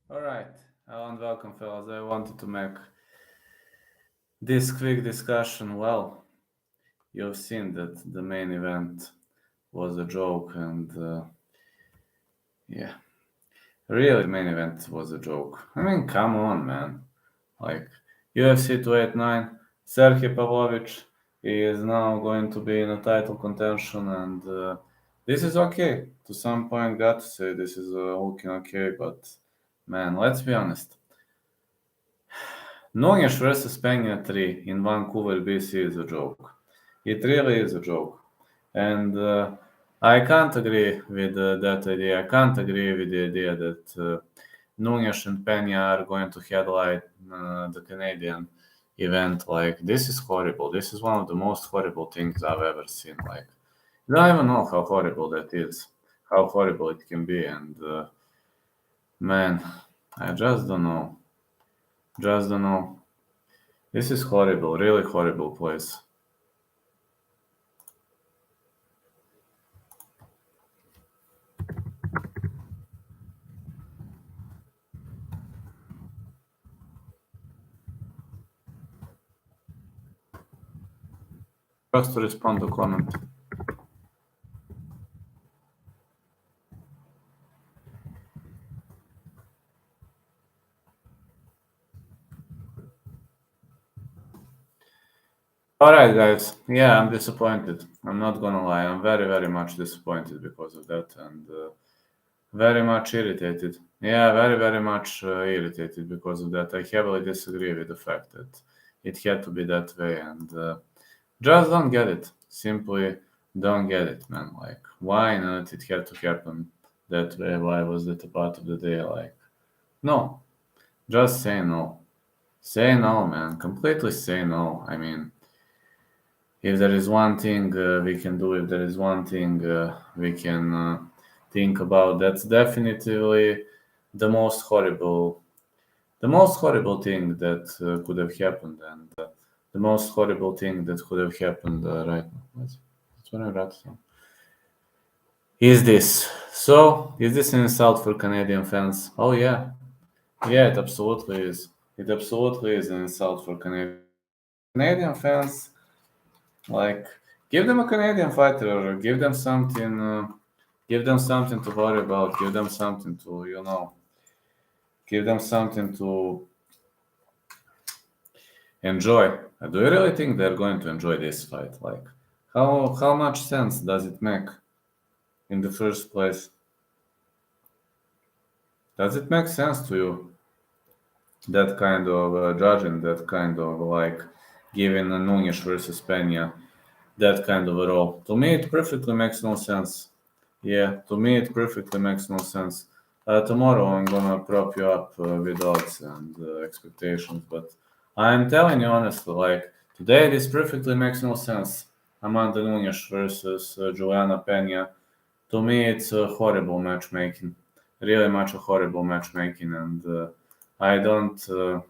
All right. Hello and welcome, fellas. I wanted to make this quick discussion. Well, you've seen that the main event was a joke, and yeah, really, the main event was a joke. I mean, come on, man. Like, UFC 289, Sergey Pavlovich is now going to be in a title contention, and this is okay. To some point, got to say this is looking okay, but man, let's be honest. Nunes versus Pena 3 in Vancouver, BC is a joke. It really is a joke. And I can't agree with that idea. I can't agree with the idea that Nunes and Pena are going to headline the Canadian event. Like, this is horrible. This is one of the most horrible things I've ever seen. Like, I don't even know how horrible that is, how horrible it can be. And man, I just don't know. Just don't know. This is horrible, really horrible place. Just to respond to comment. All right, guys. Yeah, I'm disappointed. I'm not gonna lie. I'm very, very much disappointed because of that, and very much irritated. Yeah, very, very much irritated because of that. I heavily disagree with the fact that it had to be that way, and just don't get it. Simply don't get it, man. Like, why not? It had to happen that way. Why was it a part of the day? Like, no. Just say no. Say no, man. Completely say no. I mean, if there is one thing we can do, if there is one thing we can think about, that's definitely the most horrible, the most horrible thing that could have happened, and the most horrible thing that could have happened right now. That's what I wrote. So. Is this so? Is this an insult for Canadian fans? Oh yeah, it absolutely is. It absolutely is an insult for Canadian fans. Like, give them a Canadian fighter, or give them something to worry about, give them something to, give them something to enjoy. Do you really think they're going to enjoy this fight? Like, how much sense does it make in the first place? Does it make sense to you that kind of judging, that kind of like giving a Nunes versus Pena that kind of a role? To me, it perfectly makes no sense. Yeah, to me it perfectly makes no sense. Tomorrow I'm gonna prop you up with odds and expectations, but I'm telling you honestly, like today this perfectly makes no sense. Amanda Nunes versus Julianna Pena. To me, it's a horrible matchmaking. Really much a horrible matchmaking, and I don't.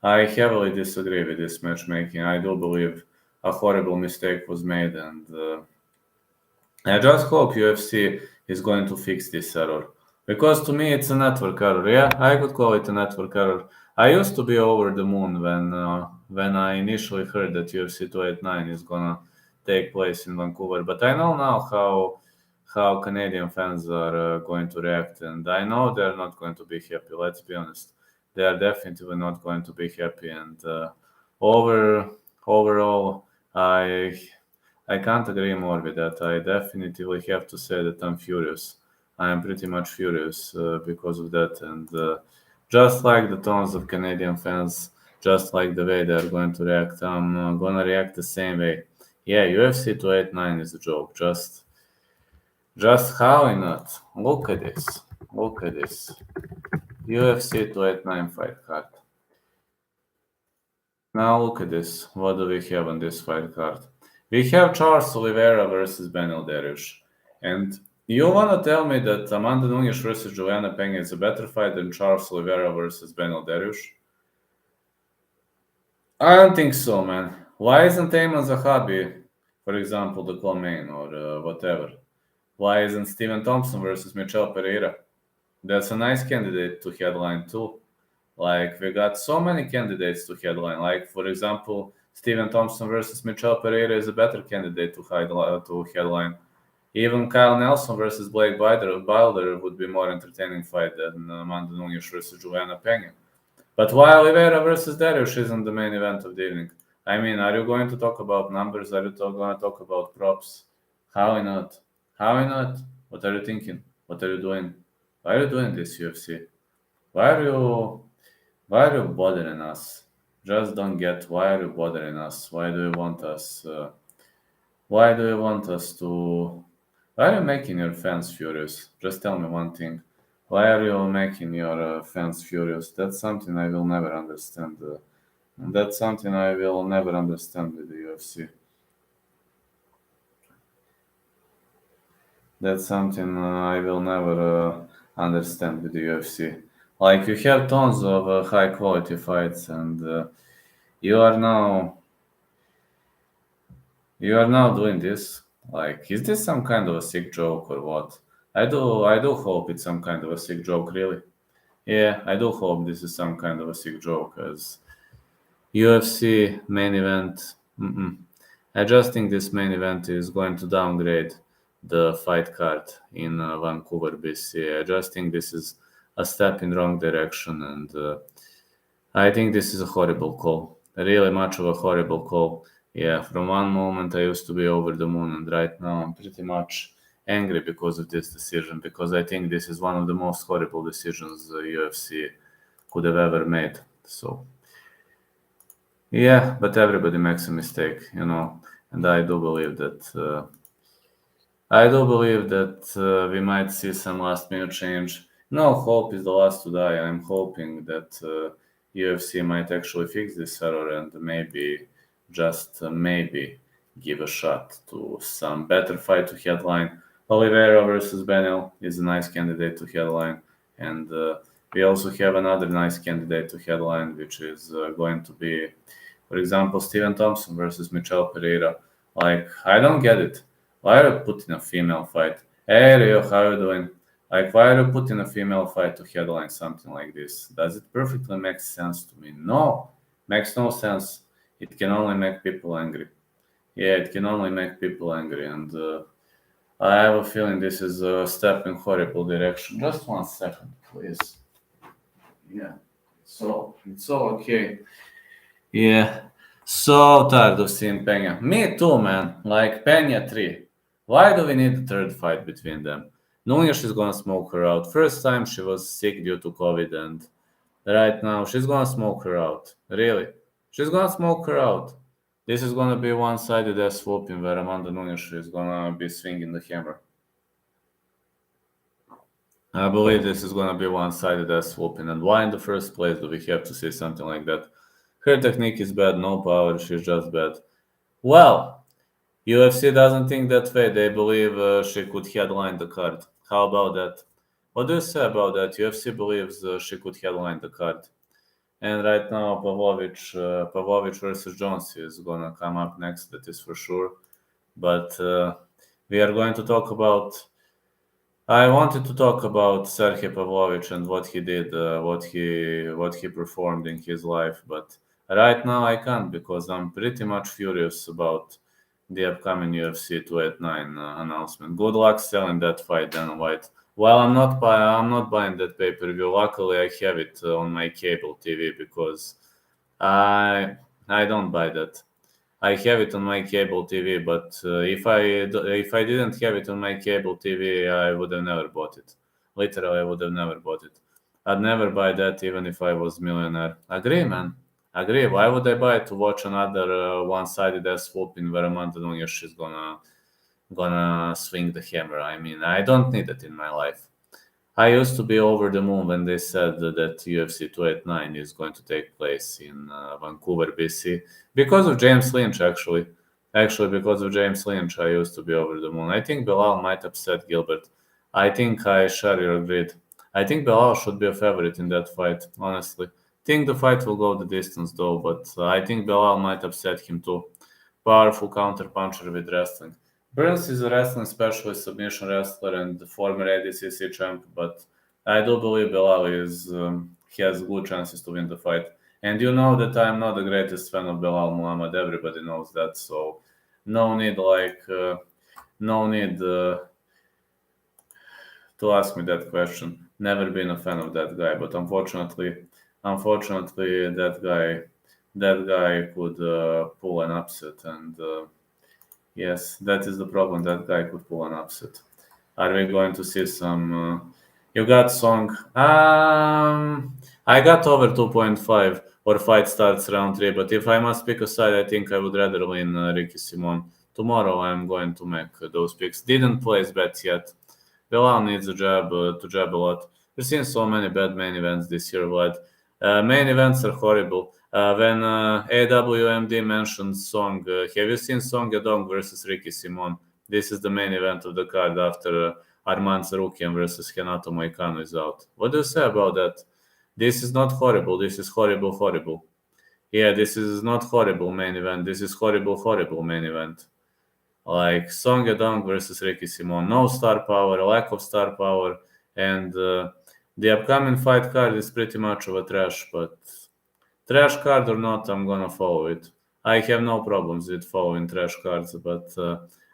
I heavily disagree with this matchmaking. I do believe a horrible mistake was made, and I just hope UFC is going to fix this error. Because to me it's a network error. Yeah, I could call it a network error. I used to be over the moon when I initially heard that UFC 289 is gonna take place in Vancouver. But I know now how Canadian fans are going to react, and I know they're not going to be happy. Let's be honest, they are definitely not going to be happy. And over overall, I I can't agree more with that. I definitely have to say that I'm furious. I am pretty much furious because of that. And just like the tones of Canadian fans, just like the way they're going to react, I'm going to react the same way. Yeah, UFC 289 is a joke. Just how not? Look at this. Look at this. UFC 289 fight card. Now look at this. What do we have on this fight card? We have Charles Oliveira versus Benel Dariush. And you want to tell me that Amanda Nunes versus Julianna Pena is a better fight than Charles Oliveira versus Benel Dariush? I don't think so, man. Why isn't Ayman Zahabi, for example, the co-main or whatever? Why isn't Steven Thompson versus Michel Pereira? That's a nice candidate to headline too. Like we got so many candidates to headline. Like for example, Stephen Thompson versus Michel Pereira is a better candidate to headline. Even Kyle Nelson versus Blake Wilder would be more entertaining fight than Amanda Nunes versus Julianna Pena. But why Oliveira versus Darius isn't the main event of the evening? I mean, are you going to talk about numbers? Are you going to talk about props? How not? How not? What are you thinking? What are you doing? Why are you doing this, UFC? Why are you why are you bothering us? Just don't get why are you bothering us? Why do you want us? Why do you want us to? Why are you making your fans furious? Just tell me one thing. Why are you making your fans furious? That's something I will never understand. That's something I will never understand with the UFC. That's something I will never understand with the UFC. Like you have tons of high quality fights, and you are now you are now doing this. Like, is this some kind of a sick joke or what? I do hope it's some kind of a sick joke, really. Yeah, I do hope this is some kind of a sick joke, as UFC main event. Mm-mm. I just think this main event is going to downgrade the fight card in Vancouver, BC. I just think this is a step in wrong direction, and I think this is a horrible call. Really much of a horrible call. Yeah, from one moment I used to be over the moon, and right now I'm pretty much angry because of this decision, because I think this is one of the most horrible decisions the UFC could have ever made. So, yeah, but everybody makes a mistake, and I do believe that we might see some last minute change. No hope is the last to die. I'm hoping that UFC might actually fix this error and maybe, just maybe, give a shot to some better fight to headline. Oliveira versus Benel is a nice candidate to headline, and we also have another nice candidate to headline, which is going to be, for example, Stephen Thompson versus Michel Pereira. Like, I don't get it. Why are you putting a female fight? Hey Rio, how are you doing? Like, why are you putting a female fight to headline something like this? Does it perfectly make sense to me? No, makes no sense. It can only make people angry. Yeah, it can only make people angry, and I have a feeling this is a step in horrible direction. Just 1 second, please. Yeah, it's all okay. Yeah, so tired of seeing Pena. Me too, man. Like Pena 3. Why do we need a third fight between them? Nunes is gonna smoke her out. First time she was sick due to COVID, and right now she's gonna smoke her out. Really? She's gonna smoke her out. This is gonna be one-sided ass whooping where Amanda Nunes is gonna be swinging the hammer. I believe this is gonna be one-sided ass whooping, and why in the first place do we have to say something like that? Her technique is bad, no power, she's just bad. Well, UFC doesn't think that way. They believe she could headline the card. How about that? What do you say about that? UFC believes she could headline the card. And right now, Pavlovich versus Jones is gonna come up next. That is for sure. But we are going to talk about. I wanted to talk about Sergey Pavlovich and what he did, what he performed in his life, but right now I can't because I'm pretty much furious about the upcoming UFC 289 announcement. Good luck selling that fight, Dana White. Well, I'm not buying that pay per view. Luckily, I have it on my cable TV because I I don't buy that. I have it on my cable TV, but if I didn't have it on my cable TV, I would have never bought it. Literally, I would have never bought it. I'd never buy that even if I was millionaire. Agree, man. Agree. Why would I buy it to watch another one-sided ass whooping where Amanda Nunes is gonna swing the hammer? I mean, I don't need it in my life. I used to be over the moon when they said that UFC 289 is going to take place in Vancouver, BC, because of James Lynch. Actually, because of James Lynch, I used to be over the moon. I think Belal might upset Gilbert. I think I share your greed. I think Belal should be a favorite in that fight. Honestly, think the fight will go the distance though, but I think Belal might upset him too. Powerful counter puncher with wrestling. Burns is a wrestling specialist, submission wrestler, and the former ADCC champ, but I do believe Belal he has good chances to win the fight. And you know that I'm not the greatest fan of Belal Muhammad. Everybody knows that. So no need no need to ask me that question. Never been a fan of that guy, but unfortunately, that guy could pull an upset, and yes, that is the problem. That guy could pull an upset. Are we going to see some? You got song. I got over 2.5 or fight starts round 3, but if I must pick a side, I think I would rather win Ricky Simon. Tomorrow I'm going to make those picks. Didn't place bets yet. Bilal needs to jab a lot. We've seen so many bad main events this year, Vlad. Main events are horrible. When AWMD mentioned Song, have you seen Song Yadong versus Ricky Simon? This is the main event of the card after Arman Sarukian versus Renato Moicano is out. What do you say about that? This is not horrible. This is horrible, horrible. Yeah, this is not horrible main event. This is horrible, horrible main event. Like Song Yadong versus Ricky Simon. No star power, lack of star power, and the upcoming fight card is pretty much of a trash, but trash card or not, I'm gonna follow it. I have no problems with following trash cards, but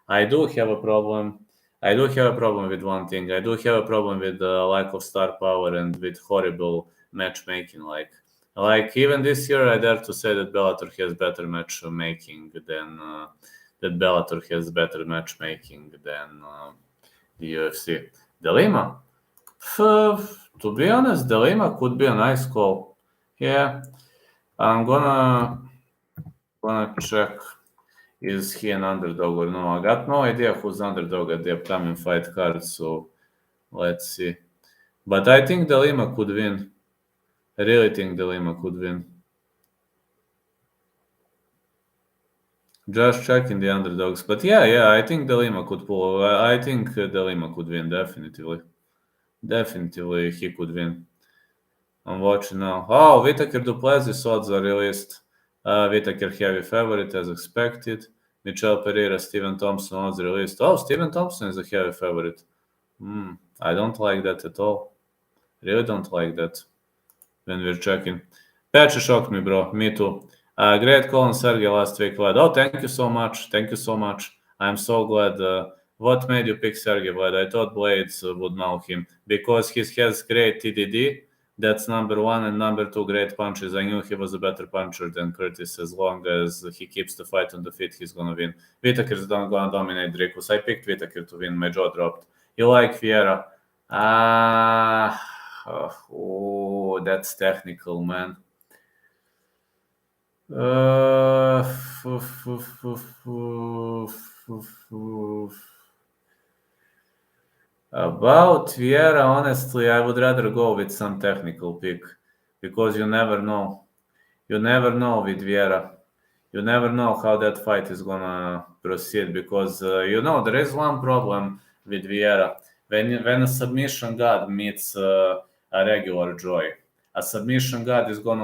I do have a problem. I do have a problem with one thing. I do have a problem with the lack of star power and with horrible matchmaking. Like even this year, I dare to say that Bellator has better matchmaking than the UFC. De Lima, to be honest, De Lima could be a nice call. Yeah, I'm gonna check. Is he an underdog or no? I got no idea who's underdog at the upcoming fight card, so let's see. But I think De Lima could win. I really think De Lima could win. Just checking the underdogs, but yeah, I think De Lima could pull. I think De Lima could win definitely. Definitely, he could win. I'm watching now. Oh, Whittaker Duplessis odds are released. Whittaker heavy favorite as expected. Michel Pereira, Steven Thompson odds released. Oh, Steven Thompson is a heavy favorite. I don't like that at all. Really don't like that when we're checking. Patch shocked me, bro. Me too. Great call on Sergey last week, Vlad. Oh, thank you so much. Thank you so much. I'm so glad. What made you pick Sergey, Vlad? I thought Blades would know him because he has great TDD. That's number one, and number two, great punches. I knew he was a better puncher than Curtis. As long as he keeps the fight on the feet, he's gonna win. Whittaker's gonna dominate Dricus. I picked Whittaker to win. My jaw dropped. You like Vieira? Oh, that's technical, man. About Vieira, honestly, I would rather go with some technical pick because you never know. You never know with Vieira. You never know how that fight is gonna proceed because there is one problem with Vieira. When a submission god meets a regular Joy, a submission god is going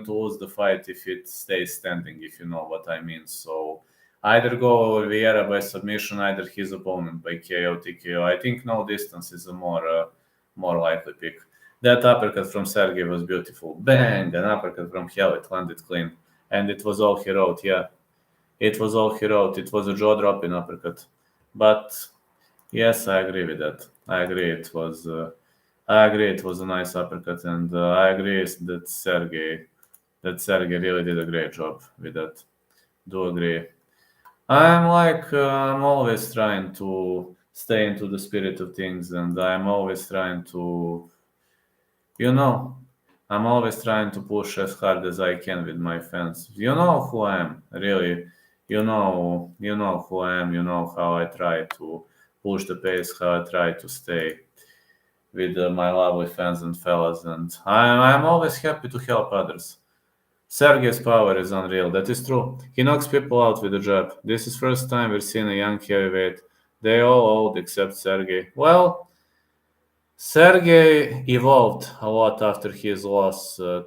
to lose the fight if it stays standing. If you know what I mean. So either go Vieira by submission, either his opponent by KO TKO. I think no distance is a more likely pick. That uppercut from Sergey was beautiful. Bang! An uppercut from Hell. It landed clean. And it was all he wrote, yeah. It was all he wrote. It was a jaw-dropping uppercut. But yes, I agree with that. I agree it was a nice uppercut, and I agree that Sergey really did a great job with that. Do agree. I'm always trying to stay into the spirit of things, and I'm always trying to, you know, I'm always trying to push as hard as I can with my fans. You know who I am, really. You know who I am. You know how I try to push the pace, how I try to stay with my lovely fans and fellas, and I'm always happy to help others. Sergey's power is unreal. That is true. He knocks people out with a jab. This is first time we're seeing a young heavyweight. They all old except Sergey. Well, Sergey evolved a lot after his loss to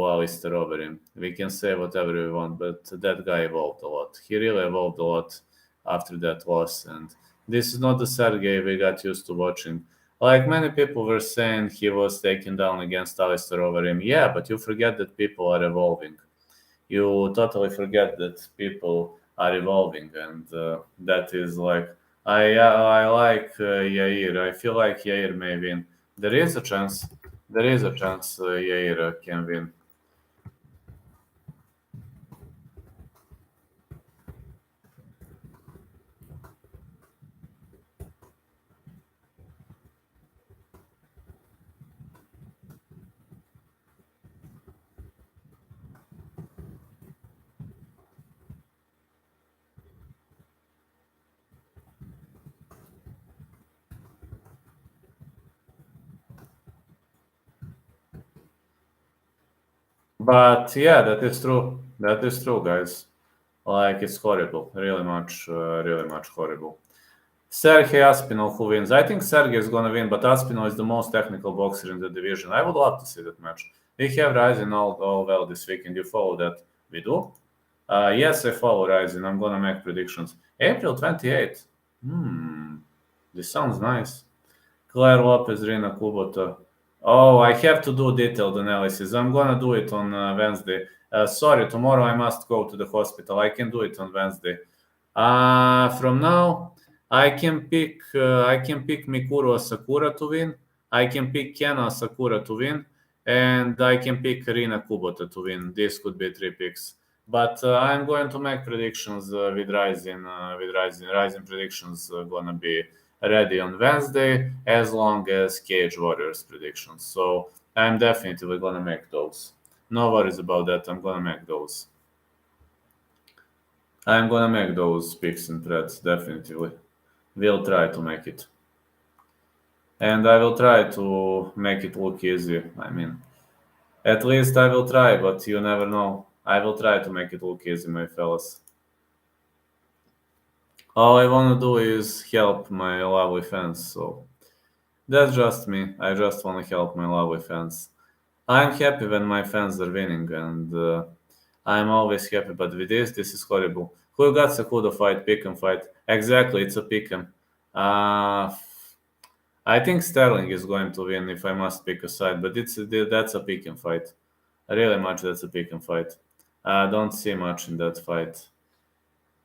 Alistair Overeem. We can say whatever we want, but that guy evolved a lot. He really evolved a lot after that loss, and this is not the Sergey we got used to watching. Like many people were saying he was taken down against Alistair over him. Yeah, but you forget that people are evolving. You totally forget that people are evolving, and that is like I like Yair. I feel like Yair may win. There is a chance. There is a chance Yair can win. But yeah, that is true. That is true, guys. Like it's horrible, really much horrible. Sergey Aspinall who wins. I think Sergey is gonna win, but Aspinall is the most technical boxer in the division. I would love to see that match. We have Rising all well this weekend. You follow that? We do. Yes, I follow Rising. I'm gonna make predictions. April 28th. Hmm, this sounds nice. Claire Lopez, Rina Kubota. Oh, I have to do detailed analysis. I'm gonna do it on Wednesday. Sorry, tomorrow I must go to the hospital. I can do it on Wednesday. From now, I can pick Mikuro Sakura to win. I can pick Kena Sakura to win, and I can pick Rina Kubota to win. This could be three picks. But I'm going to make predictions with Rising. Rising predictions gonna be ready on Wednesday, as long as Cage Warriors predictions. So I'm definitely gonna make those. No worries about that. I'm gonna make those. I'm gonna make those picks and threads definitely. We'll try to make it, and I will try to make it look easy. I mean, at least I will try, but you never know. I will try to make it look easy, my fellas. All I wanna do is help my lovely fans. So that's just me. I just wanna help my lovely fans. I'm happy when my fans are winning, and I'm always happy. But with this is horrible. Who got Cejudo fight? Pick and fight. Exactly, it's a pick 'em. Uh, I think Sterling is going to win if I must pick a side, but that's a pick and fight. Really much that's a pick and fight. I don't see much in that fight.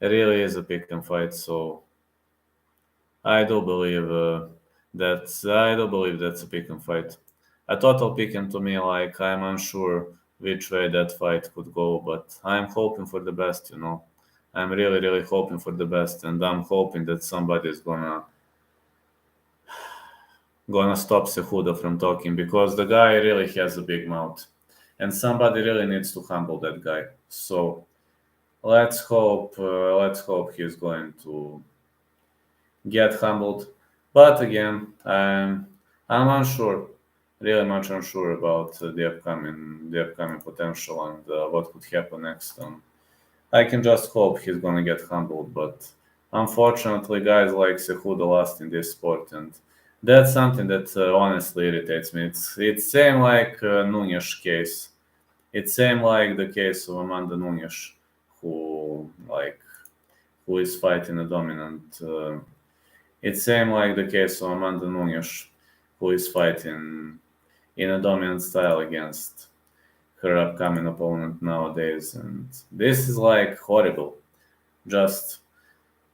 It really is a pick and fight. So I do believe that's a pick and fight. A total pick and to me, like I'm unsure which way that fight could go, but I'm hoping for the best. I'm really hoping for the best, and I'm hoping that somebody is gonna stop Cejudo from talking because the guy really has a big mouth, and somebody really needs to humble that guy. So let's hope he's going to get humbled. But again, I'm unsure, really much unsure about the upcoming potential and what could happen next. I can just hope he's gonna get humbled, but unfortunately, guys like Cejudo lost in this sport, and that's something that honestly irritates me. It's same like Nunes case. It's same like the case of Amanda Nunes, who is fighting a dominant. It's same like the case of Amanda Nunes, who is fighting in a dominant style against her upcoming opponent nowadays, and this is like horrible. Just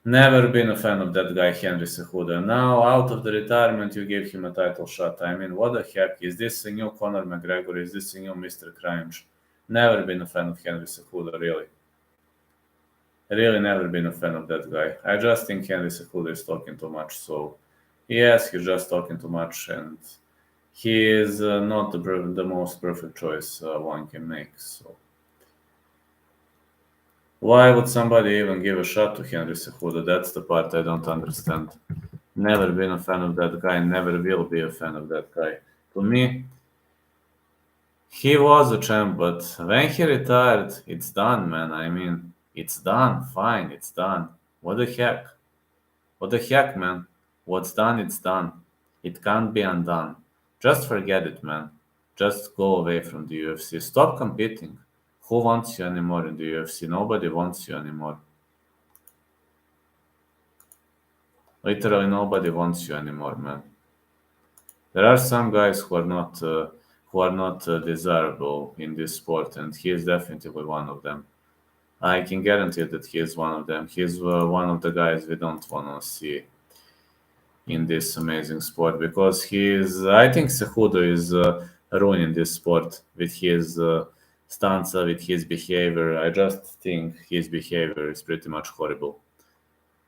never been a fan of that guy Henry Cejudo. Now out of the retirement, you give him a title shot. I mean, what the heck? Is this a new Conor McGregor? Is this a new Mr. Cringe? Never been a fan of Henry Cejudo, really. Really never been a fan of that guy. I just think Henry Cejudo is talking too much. So yes, he's just talking too much, and he is not the most perfect choice one can make. So why would somebody even give a shot to Henry Cejudo? That's the part I don't understand. Never been a fan of that guy, never will be a fan of that guy. To me, he was a champ, but when he retired, it's done, man. I mean, it's done. Fine, it's done. What the heck? What the heck, man? What's done, it's done. It can't be undone. Just forget it, man. Just go away from the UFC. Stop competing. Who wants you anymore in the UFC? Nobody wants you anymore. Literally nobody wants you anymore, man. There are some guys who are not desirable in this sport, and he is definitely one of them. I can guarantee that he is one of them. He's one of the guys we don't want to see in this amazing sport because he is. I think Cejudo is ruining this sport with his stanza, with his behavior. I just think his behavior is pretty much horrible.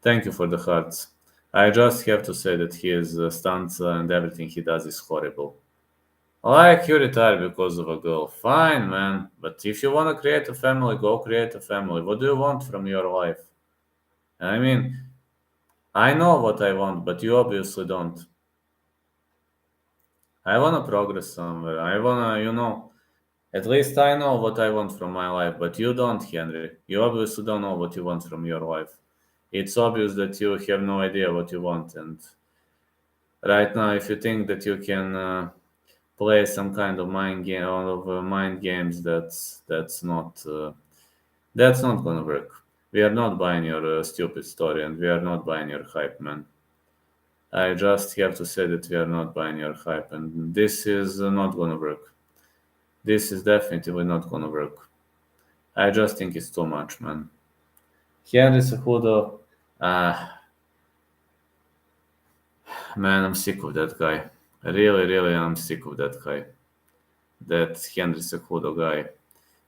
Thank you for the hearts. I just have to say that his stanza and everything he does is horrible. Like you retire because of a girl, fine, man. But if you want to create a family, go create a family. What do you want from your life? I mean, I know what I want, but you obviously don't. I want to progress somewhere. I want to, at least I know what I want from my life, but you don't, Henry. You obviously don't know what you want from your life. It's obvious that you have no idea what you want. And right now, if you think that you can play some kind of mind games, that's not gonna work. We are not buying your stupid story, and we are not buying your hype, man. I just have to say that we are not buying your hype, and this is not gonna work. This is definitely not gonna work. I just think it's too much, man. Henry Cejudo, man, I'm sick of that guy. Really, really, I'm sick of that guy. That Henry Cejudo guy.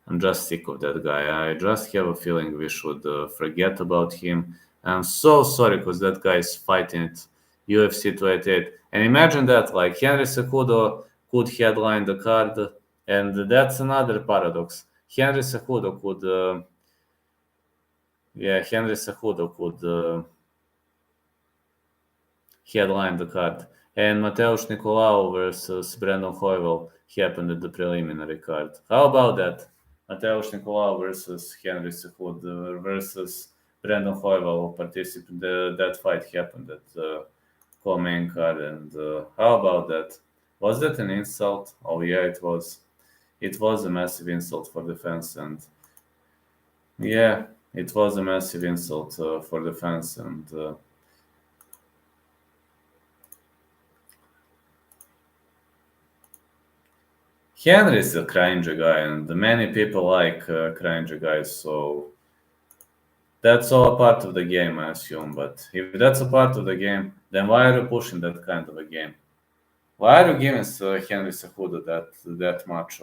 I'm just sick of that guy. I just have a feeling we should forget about him. I'm so sorry because that guy is fighting it UFC 288. And imagine that, like Henry Cejudo could headline the card, and that's another paradox. Henry Cejudo could, Henry Cejudo could headline the card, and Mateusz Nicolau versus Brandon Hoyvel happened at the preliminary card. How about that? Mateusz Nicolau versus Henry Cejudo versus Brandon Hoyvel participant. That fight happened at the co-main card, and how about that? Was that an insult? Oh yeah, it was. It was a massive insult for the fans, and yeah, it was a massive insult for the fans, and Henry is a cringy guy, and many people like cringy guys, so that's all a part of the game, I assume. But if that's a part of the game, then why are you pushing that kind of a game? Why are you giving Henry Cejudo that much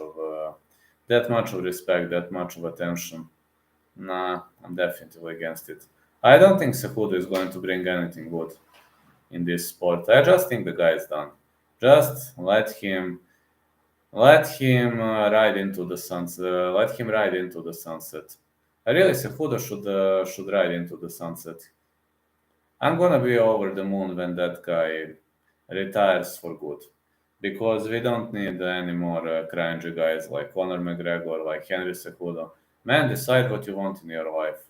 of respect, that much of attention? Nah, I'm definitely against it. I don't think Cejudo is going to bring anything good in this sport. I just think the guy is done. Just let him ride into the sunset. Let him ride into the sunset. Really, Cejudo should ride into the sunset. I'm gonna be over the moon when that guy retires for good, because we don't need any more cringy guys like Conor McGregor, like Henry Cejudo. Man, decide what you want in your life.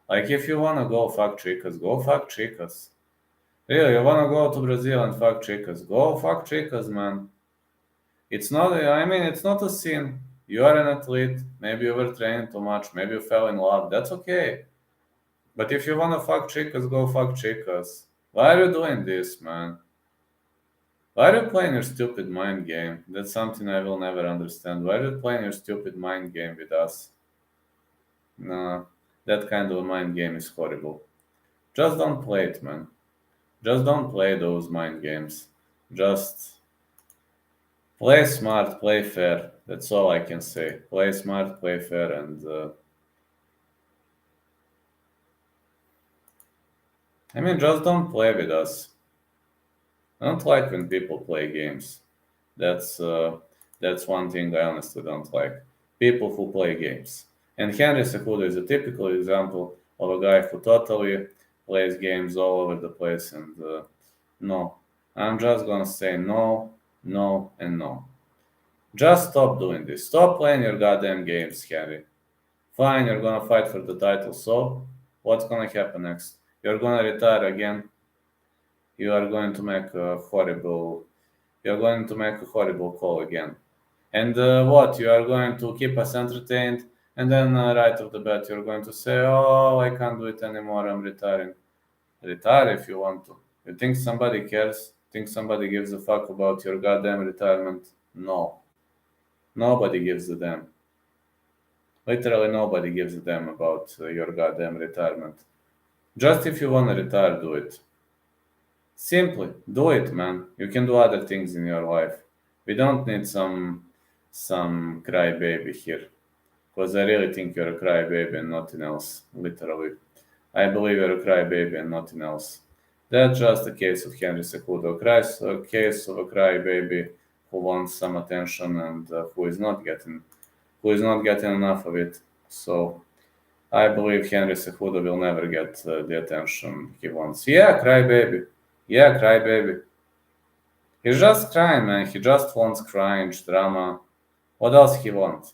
Like if you wanna go fuck chicas, go fuck chicas. Really, you wanna go to Brazil and fuck chicas, go fuck chicas, man. It's not, I mean, it's not a sin. You are an athlete. Maybe you were training too much. Maybe you fell in love. That's okay. But if you want to fuck chicas, go fuck chicas. Why are you doing this, man? Why are you playing your stupid mind game? That's something I will never understand. Why are you playing your stupid mind game with us? No, that kind of a mind game is horrible. Just don't play it, man. Just don't play those mind games. Just play smart, play fair. That's all I can say. Play smart, play fair, and I mean, just don't play with us. I don't like when people play games. That's uh, that's one thing I honestly don't like. People who play games. And Henry Cejudo is a typical example of a guy who totally plays games all over the place. And no, I'm just gonna say no, no, and no. Just stop doing this. Stop playing your goddamn games, Henry. Fine, you're gonna fight for the title. So, what's gonna happen next? You're gonna retire again. You are going to make a horrible. You're going to make a horrible call again. And what? You are going to keep us entertained, and then right off the bat, you're going to say, "Oh, I can't do it anymore. I'm retiring." Retire if you want to. You think somebody cares? Think somebody gives a fuck about your goddamn retirement? No. Nobody gives a damn. Literally nobody gives a damn about your goddamn retirement. Just if you wanna retire, do it. Simply do it, man. You can do other things in your life. We don't need some crybaby here. Because I really think you're a crybaby and nothing else. Literally. I believe you're a crybaby and nothing else. That's just a case of Henry Cejudo. A case of a crybaby who wants some attention and who is not getting enough of it. So I believe Henry Cejudo will never get the attention he wants. Yeah, crybaby. Yeah, crybaby. He's just crying, man. He just wants cringe, drama. What else he wants?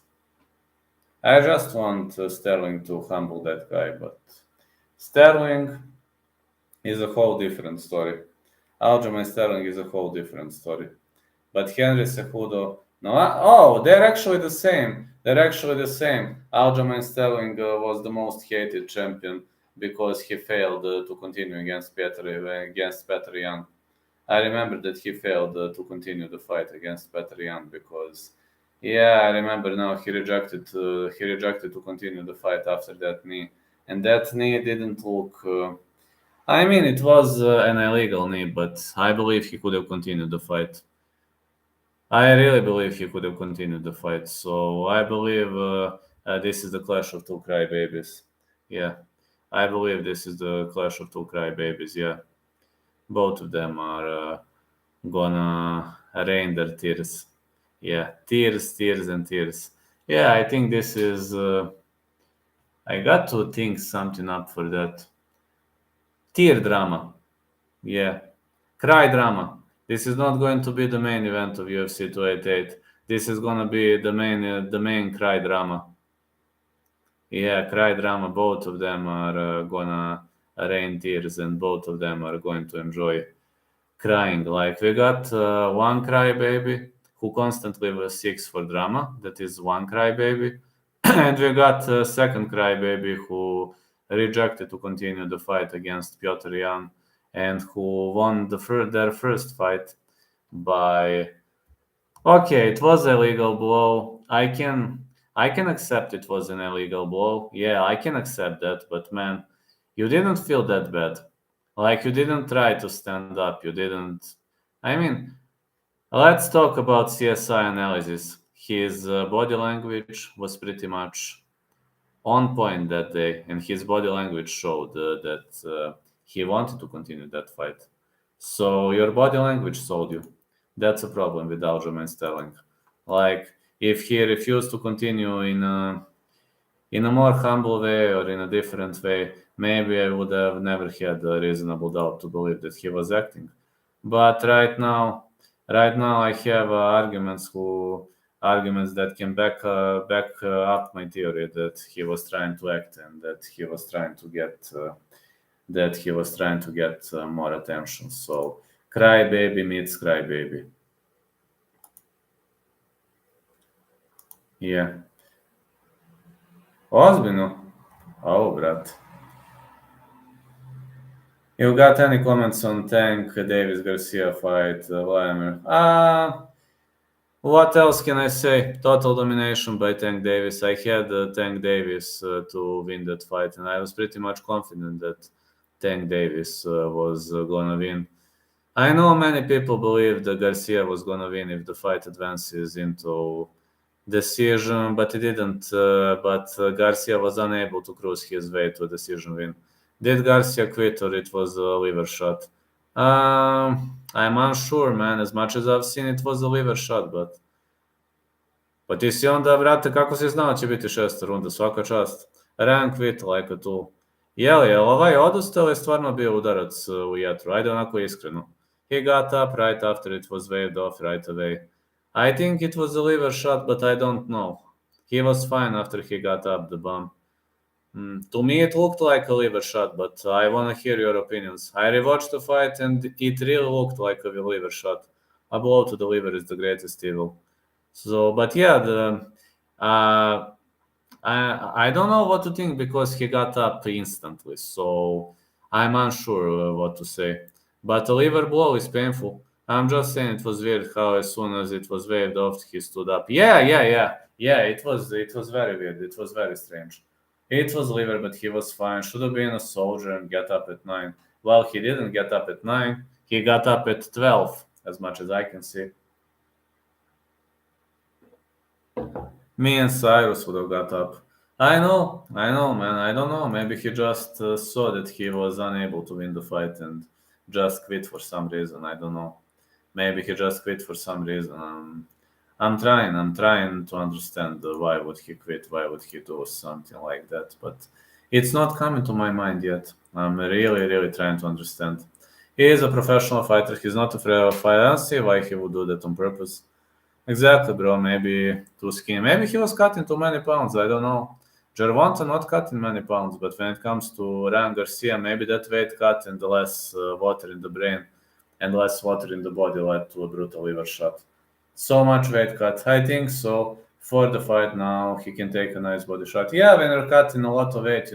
I just want Sterling to humble that guy, but Sterling is a whole different story. Aljamain Sterling is a whole different story. But Henry Cejudo, no, they're actually the same. Aljamain Sterling was the most hated champion because he failed to continue against Petr Yan. I remember that he failed to continue the fight against Petr Yan because, yeah, I remember now he rejected to continue the fight after that knee, and that knee didn't look. I mean, it was an illegal knee, but I believe he could have continued the fight. I really believe he could have continued the fight. So I believe this is the clash of two crybabies. Yeah, I believe this is the clash of two crybabies. Yeah, both of them are gonna rain their tears. Yeah, tears, and tears. Yeah, I think this is. I got to think something up for that. Tear drama. Yeah. Cry drama. This is not going to be the main event of UFC 288. This is gonna be the main cry drama. Yeah, cry drama. Both of them are gonna rain tears, and both of them are going to enjoy crying. Like we got one crybaby who constantly seeks for drama. That is one crybaby, and we got a second crybaby who rejected to continue the fight against Piotr Jan, and who won their first fight by. Okay, it was a legal blow. I can accept it was an illegal blow. Yeah, I can accept that. But man, you didn't feel that bad. Like you didn't try to stand up. You didn't. I mean, let's talk about CSI analysis. His body language was pretty much on point that day, and his body language showed that he wanted to continue that fight. So your body language sold you. That's a problem with Aljamain Sterling. Like if he refused to continue in a more humble way or in a different way, maybe I would have never had a reasonable doubt to believe that he was acting. But right now I have arguments that can back up my theory that he was trying to act and that he was trying to get more attention. So crybaby meets crybaby. Yeah. Ozbiljno? Ovo, brat. You got any comments on Tank Davis Garcia fight, Vladimir? What else can I say? Total domination by Tank Davis. I had Tank Davis to win that fight, and I was pretty much confident that Tank Davis was gonna win. I know many people believe that Garcia was gonna win if the fight advances into decision, but it didn't. But Garcia was unable to cruise his way to a decision win. Did Garcia quit or it was a liver shot? I'm unsure, man. As much as I've seen, it was a liver shot, but... Pa ti si onda, brate, kako si znao će biti 6. runda, svaka čast. Ryan quit like a tool. Jel ovaj odustao je stvarno bio udarac u jetru? Ajde onako iskreno. He got up right after it was waved off right away. I think it was a liver shot, but I don't know. He was fine after he got up the bum. To me, it looked like a liver shot, but I want to hear your opinions. I rewatched the fight, and it really looked like a liver shot. A blow to the liver is the greatest evil. So, but yeah, I don't know what to think because he got up instantly. So I'm unsure what to say. But a liver blow is painful. I'm just saying it was weird how as soon as it was waved off, he stood up. Yeah. It was very weird. It was very strange. It was liver, but he was fine. Should have been a soldier and get up at 9. Well, he didn't get up at 9. He got up at 12, as much as I can see. Me and Cyrus would have got up. I know, man. I don't know. Maybe he just saw that he was unable to win the fight and just quit for some reason. I don't know. Maybe he just quit for some reason. I'm trying to understand why would he quit, why would he do something like that, but it's not coming to my mind yet. I'm really trying to understand. He is a professional fighter. He's not afraid of fight. I don't see why he would do that on purpose. Exactly, bro. Maybe too skinny. Maybe he was cutting too many pounds. I don't know. Gervonta not cutting many pounds, but when it comes to Ryan Garcia, maybe that weight cut and the less water in the brain and less water in the body led to a brutal liver shot. So much weight cut. I think so. For the fight now, he can take a nice body shot. Yeah, when you're cutting a lot of weight,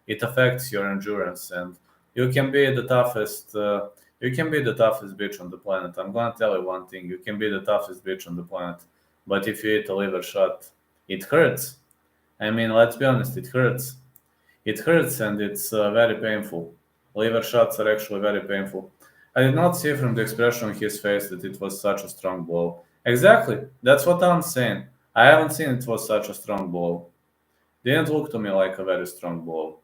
it affects your endurance, and you can be the toughest. You can be the toughest bitch on the planet. I'm gonna tell you one thing: you can be the toughest bitch on the planet, but if you eat a liver shot, it hurts. I mean, let's be honest, it hurts. It hurts and it's very painful. Liver shots are actually very painful. I did not see from the expression on his face that it was such a strong blow. Exactly, that's what I'm saying. I haven't seen it was such a strong blow. Didn't look to me like a very strong blow.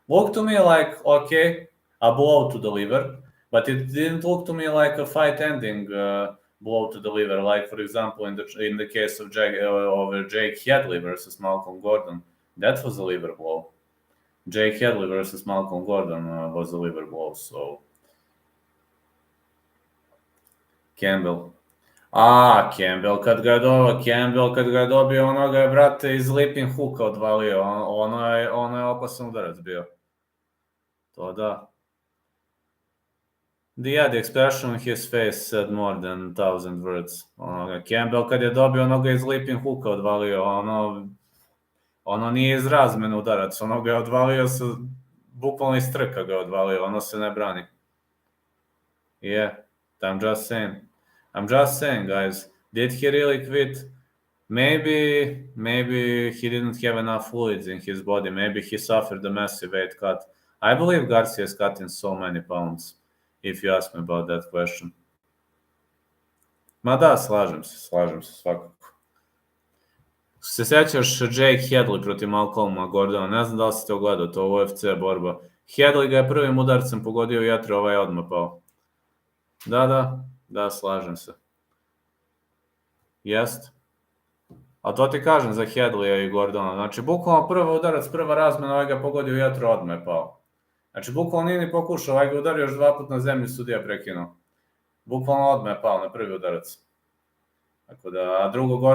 Looked to me like, okay, a blow to the liver, but it didn't look to me like a fight-ending blow to the liver. Like, for example, in the case of Jake Hadley versus Malcolm Gordon, that was a liver blow. Jake Hadley versus Malcolm Gordon was a liver blow, so Campbell. Campbell kad ga je dobio, ono ga je, brate, iz Lipin Hooka odvalio. Ono je opasan udarac bio. To da. The expression on his face said more than 1,000 words. Campbell kad je dobio, ono ga je iz Lipin Hooka odvalio. Ono nije iz razmene udarac. Ono ga je odvalio bukvalno iz trka ga je odvalio. Ono se ne brani. Yeah, I'm just saying, guys. Did he really quit? Maybe he didn't have enough fluids in his body. Maybe he suffered a massive weight cut. I believe Garcia is cutting so many pounds, if you ask me about that question. Ma da, slažem se svakako. Se sjećaš Jake Hadley protiv Malcolma Gordona? Ne znam da li si to gledao, to je UFC borba. Hadley ga je prvim udarcem pogodio u jetru, ovaj je odmah pao. Da, slažem se. Jest. A to ti kažem za Hadleya i Gordona. Znači, bukvalno prvi udarac, prva razmena, ovaj ga pogodio u jetru, odmah je pao. Znači, bukvalno nije ni pokušao, ovaj ga udario još 2 puta na zemlji, sudija prekinuo. Bukvalno odmah je pao na prvi udarac. Tako da, a drugo,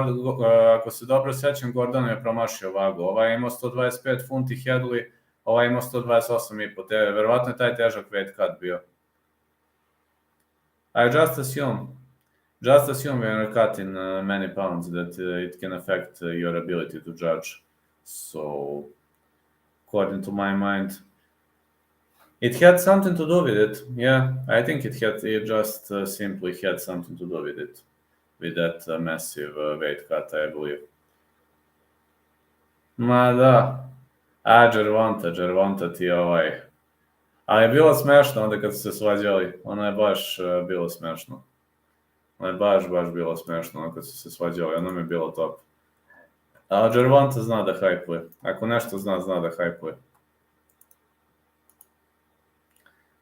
ako se dobro sjećam, Gordon je promašio vagu. Ovaj je imao 125 funti Hadley, ovaj je imao 128,5. Verovatno je taj težak weight cut bio. I just assume when you're cutting many pounds that it can affect your ability to judge. So, according to my mind, it had something to do with it. Yeah, I think it just simply had something to do with it. With that massive weight cut, I believe. Ma da. Gervonta ti je ovaj. Ali je bilo smešno onda kad su se svađali. Ono je baš bilo smešno. Ono je baš bilo smešno ono kad su se svađali. Ono mi je bilo top. Ali Gervonta zna da hajpuje. Ako nešto zna da hajpuje.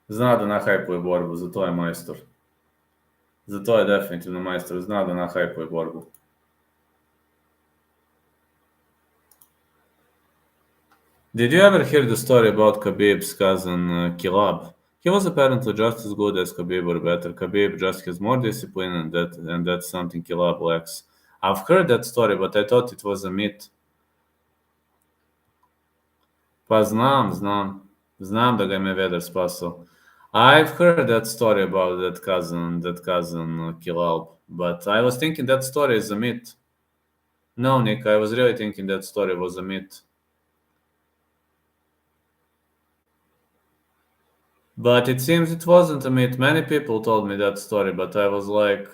Zna da nahajpuje borbu, zato je majstor. Zato je definitivno majstor, zna da nahajpuje borbu. Did you ever hear the story about Khabib's cousin Kilab? He was apparently just as good as Khabib or better. Khabib just has more discipline and that's something Kilab lacks. I've heard that story, but I thought it was a myth. Pa znam. Znam da ga je Mayweather spasao. I've heard that story about that cousin Kilab, but I was thinking that story is a myth. No, Nick, I was really thinking that story was a myth. But it seems it wasn't. I mean, many people told me that story, but I was like,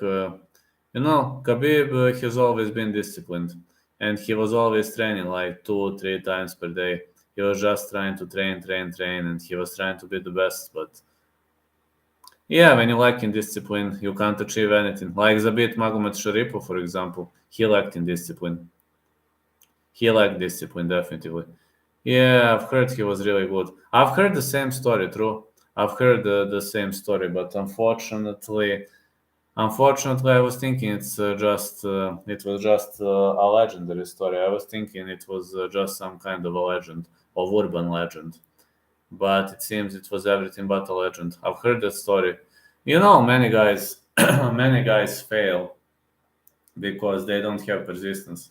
Khabib has always been disciplined, and he was always training like 2, 3 times per day. He was just trying to train, and he was trying to be the best. But yeah, when you lack in discipline, you can't achieve anything. Like Zabit Magomed Sharipov, for example, he lacked in discipline. He lacked discipline, definitely. Yeah, I've heard he was really good. I've heard the same story, true. I've heard the same story, but unfortunately, I was thinking it was just a legendary story. I was thinking it was just some kind of a legend, of urban legend. But it seems it was everything but a legend. I've heard that story. Many guys, many guys fail because they don't have persistence.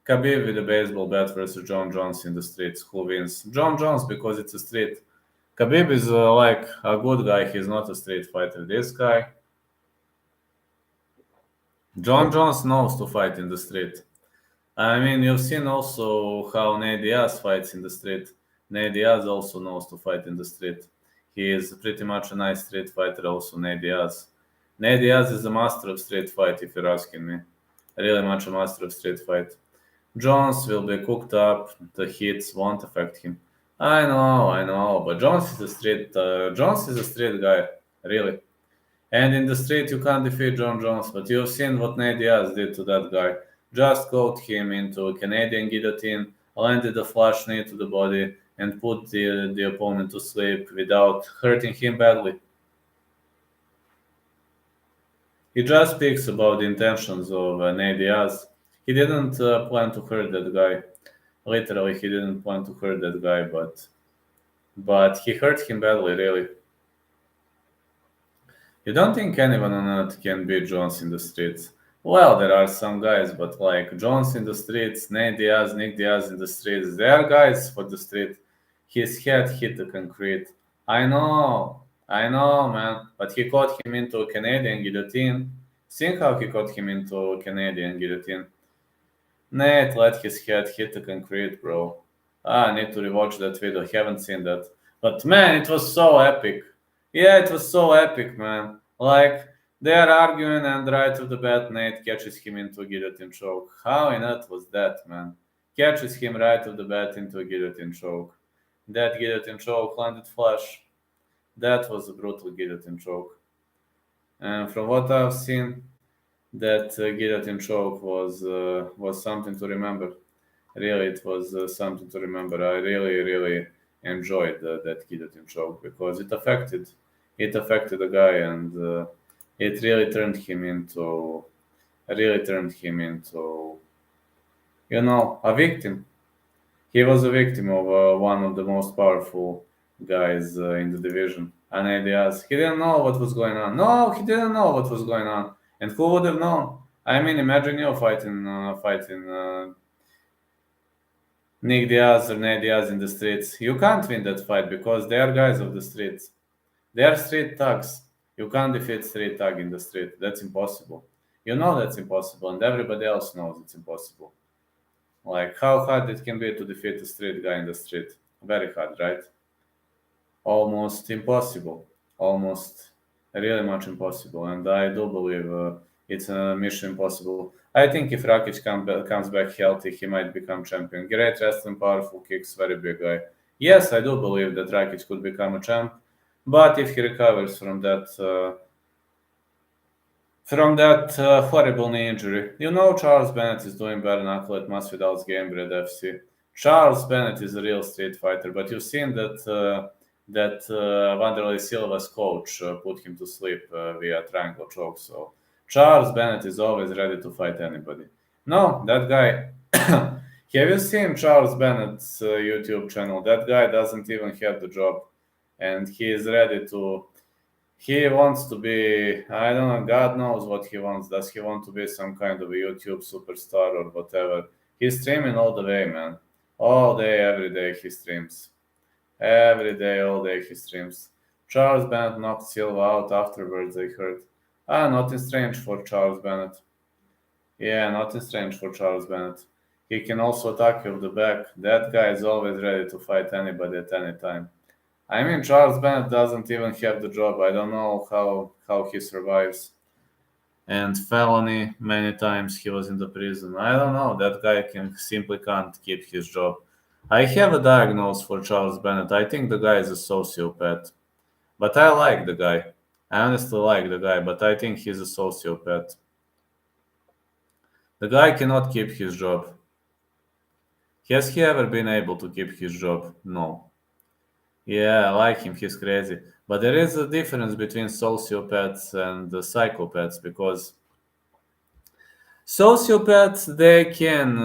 Khabib with a baseball bat versus John Jones in the streets. Who wins? John Jones because it's a street. Khabib is like a good guy. He's not a street fighter. This guy, John Jones, knows to fight in the street. I mean, you've seen also how Nate Diaz fights in the street. Nate Diaz also knows to fight in the street. He is pretty much a nice street fighter, also, Nate Diaz. Nate Diaz is a master of street fight, if you're asking me. Really much a master of street fight. Jones will be cooked up. The hits won't affect him. I know, but Jones is a street guy, really. And in the street, you can't defeat John Jones, but you've seen what Nate Diaz did to that guy. Just caught him into a Canadian guillotine, landed a flush knee to the body, and put the opponent to sleep without hurting him badly. He just speaks about the intentions of Nate Diaz. He didn't plan to hurt that guy. Literally, he didn't plan to hurt that guy, but he hurt him badly, really. You don't think anyone on earth can beat Jones in the streets? Well, there are some guys, but like Jones in the streets, Nate Diaz, Nick Diaz in the streets, they are guys for the street. His head hit the concrete. I know, man. But he caught him into a Canadian guillotine. Think how he caught him into a Canadian guillotine. Nate let his head hit the concrete, bro. I need to rewatch that video. Haven't seen that. But man, it was so epic. Yeah, it was so epic, man. Like, they are arguing, and right off the bat, Nate catches him into a guillotine choke. How in earth was that, man? Catches him right off the bat into a guillotine choke. That guillotine choke landed flush. That was a brutal guillotine choke. And from what I've seen, that guillotine choke was something to remember. Really, it was something to remember. I really enjoyed that guillotine choke because it affected the guy, and it really turned him into a victim. He was a victim of one of the most powerful guys in the division, Andy Diaz. He didn't know what was going on. No, he didn't know what was going on. And who would have known? I mean, imagine you fighting Nick Diaz or Nate Diaz in the streets. You can't win that fight because they are guys of the streets. They are street thugs. You can't defeat street thug in the street. That's impossible. You know that's impossible, and everybody else knows it's impossible. Like how hard it can be to defeat a street guy in the street. Very hard, right? Almost impossible. Almost really much impossible. And I do believe it's a mission impossible. I think if Rakic comes back healthy, he might become champion. Great wrestling, powerful kicks, very big guy. Yes, I do believe that Rakic could become a champ, but if he recovers from that horrible knee injury. Charles Bennett is doing bare knuckle at Masvidal's Gamebred FC. Charles Bennett is a real street fighter, but you've seen that Wanderlei Silva's coach put him to sleep via triangle choke. So Charles Bennett is always ready to fight anybody. No, that guy. Have you seen Charles Bennett's YouTube channel? That guy doesn't even have the job, and he is ready to. He wants to be, I don't know, God knows what he wants. Does he want to be some kind of a YouTube superstar or whatever? He's streaming all the way, man. All day, every day he streams. Every day, all day he streams. Charles Bennett knocked Silva out afterwards, I heard. Nothing strange for Charles Bennett. Yeah, nothing strange for Charles Bennett. He can also attack you off the back. That guy is always ready to fight anybody at any time. I mean, Charles Bennett doesn't even have the job. I don't know how he survives. And felony, many times he was in the prison. I don't know. That guy simply can't keep his job. I have a diagnosis for Charles Bennett. I think the guy is a sociopath. But I like the guy. I honestly like the guy, but I think he's a sociopath. The guy cannot keep his job. Has he ever been able to keep his job? No. Yeah, I like him. He's crazy. But there is a difference between sociopaths and psychopaths because sociopaths, they can,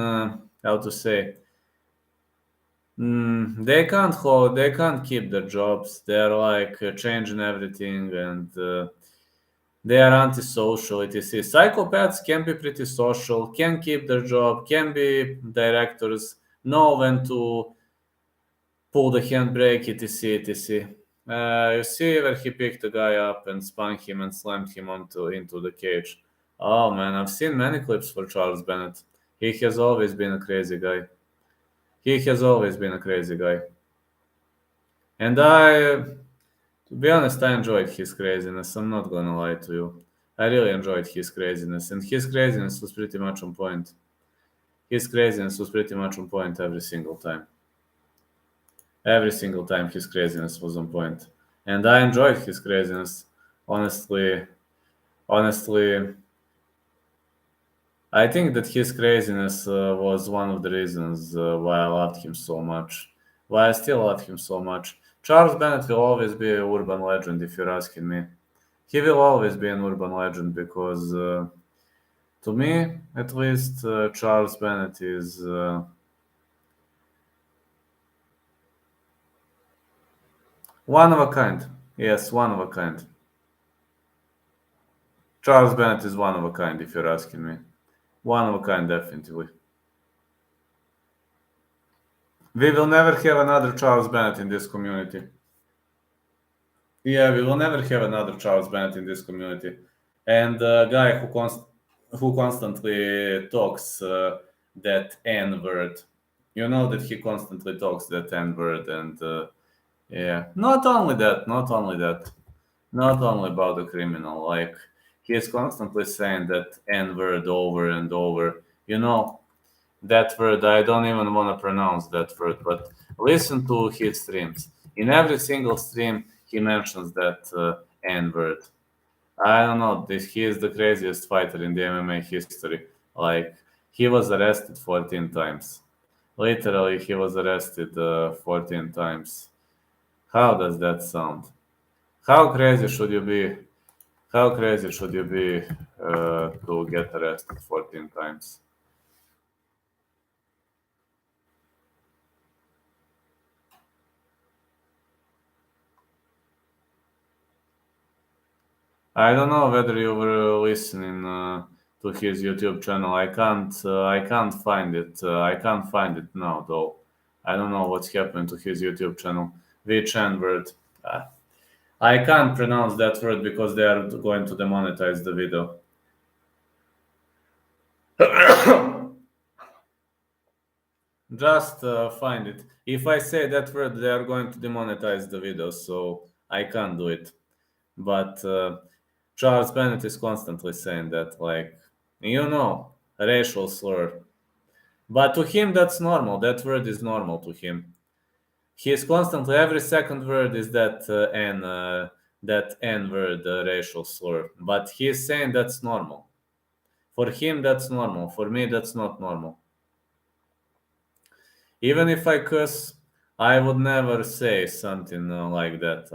how to say, they can't keep their jobs. They're like changing everything and they are antisocial, etc. Psychopaths can be pretty social, can keep their job, can be directors, know when to pull the handbrake, etc. etc. You see where he picked the guy up and spun him and slammed him into the cage. Oh man, I've seen many clips for Charles Bennett. He has always been a crazy guy. He has always been a crazy guy. And to be honest, I enjoyed his craziness. I'm not gonna lie to you. I really enjoyed his craziness, and his craziness was pretty much on point. His craziness was pretty much on point every single time. Every single time his craziness was on point. And I enjoyed his craziness. Honestly, I think that his craziness was one of the reasons why I loved him so much. Why I still love him so much. Charles Bennett will always be an urban legend if you're asking me. He will always be an urban legend because, to me, at least, Charles Bennett is one of a kind. Yes, one of a kind. Charles Bennett is one of a kind, if you're asking me. One of a kind, definitely. We will never have another Charles Bennett in this community. Yeah, we will never have another Charles Bennett in this community. And a guy who constantly talks that N word. You know that he constantly talks that N word, and yeah, not only that, not only about the criminal. Like he is constantly saying that N word over and over. You know that word. I don't even want to pronounce that word, but listen to his streams. In every single stream, he mentions that N word. I don't know. He is the craziest fighter in the MMA history. Like he was arrested 14 times. Literally, he was arrested 14 times. How does that sound? How crazy should you be? How crazy should you be to get arrested 14 times? I don't know whether you were listening to his YouTube channel. I can't find it. I can't find it now, though. I don't know what's happened to his YouTube channel. Which N word? Uh, I can't pronounce that word because they are going to demonetize the video. Just find it. If I say that word, they are going to demonetize the video, so I can't do it. But Charles Bennett is constantly saying that, like, racial slur. But to him, that's normal. That word is normal to him. He is constantly, every second word is that N word, racial slur. But he is saying that's normal. For him, that's normal. For me, that's not normal. Even if I cuss, I would never say something like that.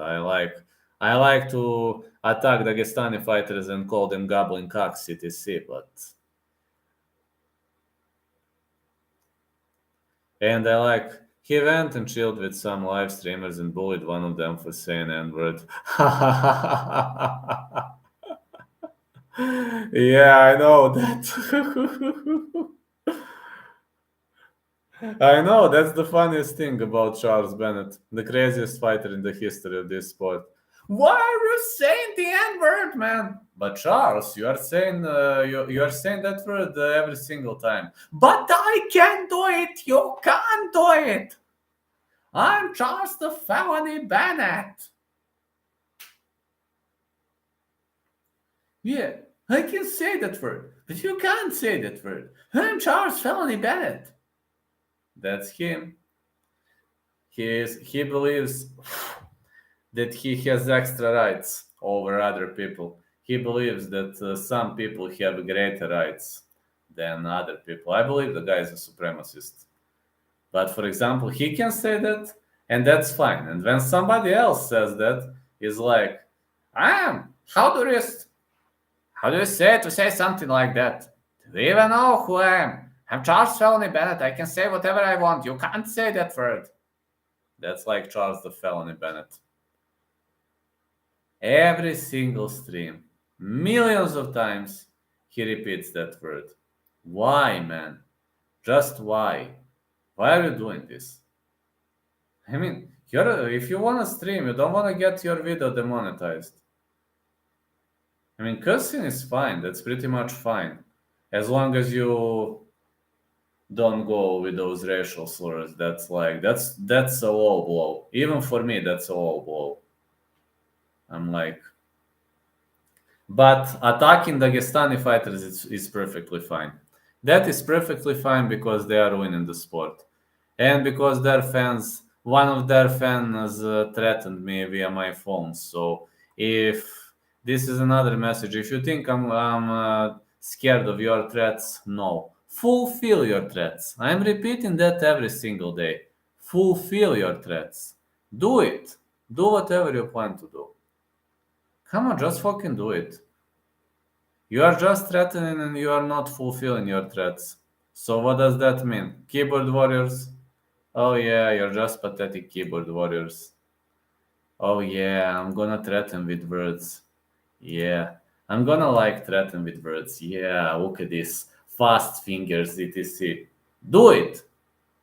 I like to attack Dagestani fighters and call them goblin cocks, etc. And he went and chilled with some live streamers and bullied one of them for saying N-word. Yeah, I know that. I know, that's the funniest thing about Charles Bennett, the craziest fighter in the history of this sport. Why are you saying the N-word, man? But Charles, you are saying you are saying that word every single time. But I can do it. You can't do it. I'm Charles the Felony Bennett. Yeah, I can say that word, but you can't say that word. I'm Charles Felony Bennett. That's him. He believes that he has extra rights over other people. He believes that some people have greater rights than other people. I believe the guy is a supremacist. But for example, he can say that, and that's fine. And when somebody else says that, he's like, I am. How do you say to say something like that? Do you even know who I am? I'm Charles Felony Bennett. I can say whatever I want. You can't say that word. That's like Charles the Felony Bennett. Every single stream, millions of times, he repeats that word. Why, man? Just why? Why are you doing this? I mean, if you want to stream, you don't want to get your video demonetized. I mean, cursing is fine. That's pretty much fine. As long as you don't go with those racial slurs. That's a low blow. Even for me, that's a low blow. I'm like, but attacking Dagestani fighters is perfectly fine. That is perfectly fine because they are winning the sport. And because one of their fans threatened me via my phone. So if this is another message, if you think I'm scared of your threats, no. Fulfill your threats. I'm repeating that every single day. Fulfill your threats. Do it. Do whatever you plan to do. Come on, just fucking do it. You are just threatening and you are not fulfilling your threats. So what does that mean? Keyboard warriors? Oh yeah, you're just pathetic keyboard warriors. Oh yeah, I'm gonna threaten with words. Yeah, I'm gonna threaten with words. Yeah, look at this. Fast fingers, etc. Do it!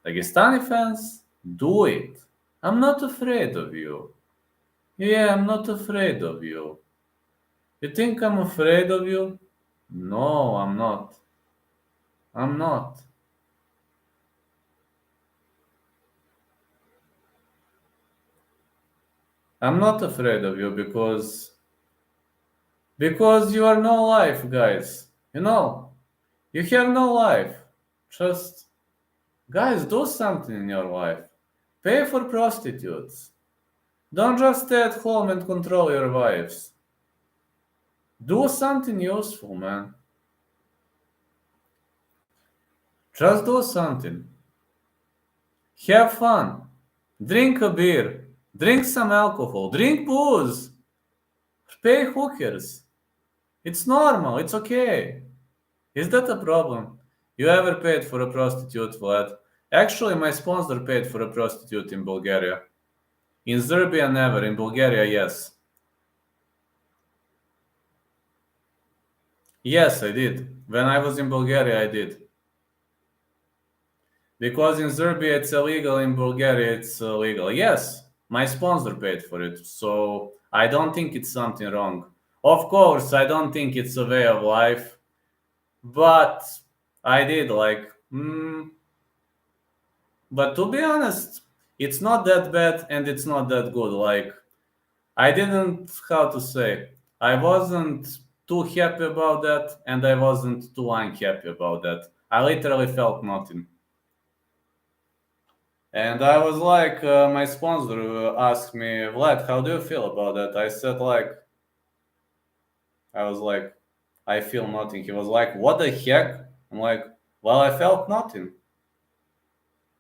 Dagestani fans, do it. I'm not afraid of you. Yeah, I'm not afraid of you. You think I'm afraid of you? No, I'm not. I'm not. I'm not afraid of you because you are no life, guys. You know, you have no life. Just guys, do something in your life. Pay for prostitutes. Don't just stay at home and control your wives. Do something useful, man. Just do something. Have fun. Drink a beer. Drink some alcohol. Drink booze. Pay hookers. It's normal. It's okay. Is that a problem? You ever paid for a prostitute, Vlad? Actually, my sponsor paid for a prostitute in Bulgaria. In Serbia, never. In Bulgaria, yes. Yes, I did. When I was in Bulgaria, I did. Because in Serbia it's illegal, in Bulgaria it's legal. Yes, my sponsor paid for it, so I don't think it's something wrong. Of course, I don't think it's a way of life, but I did but to be honest, it's not that bad and it's not that good. I didn't, how to say, I wasn't too happy about that and I wasn't too unhappy about that. I literally felt nothing. And I was like, my sponsor asked me, Vlad, how do you feel about that? I was like, I feel nothing. He was like, what the heck? I'm like, well, I felt nothing.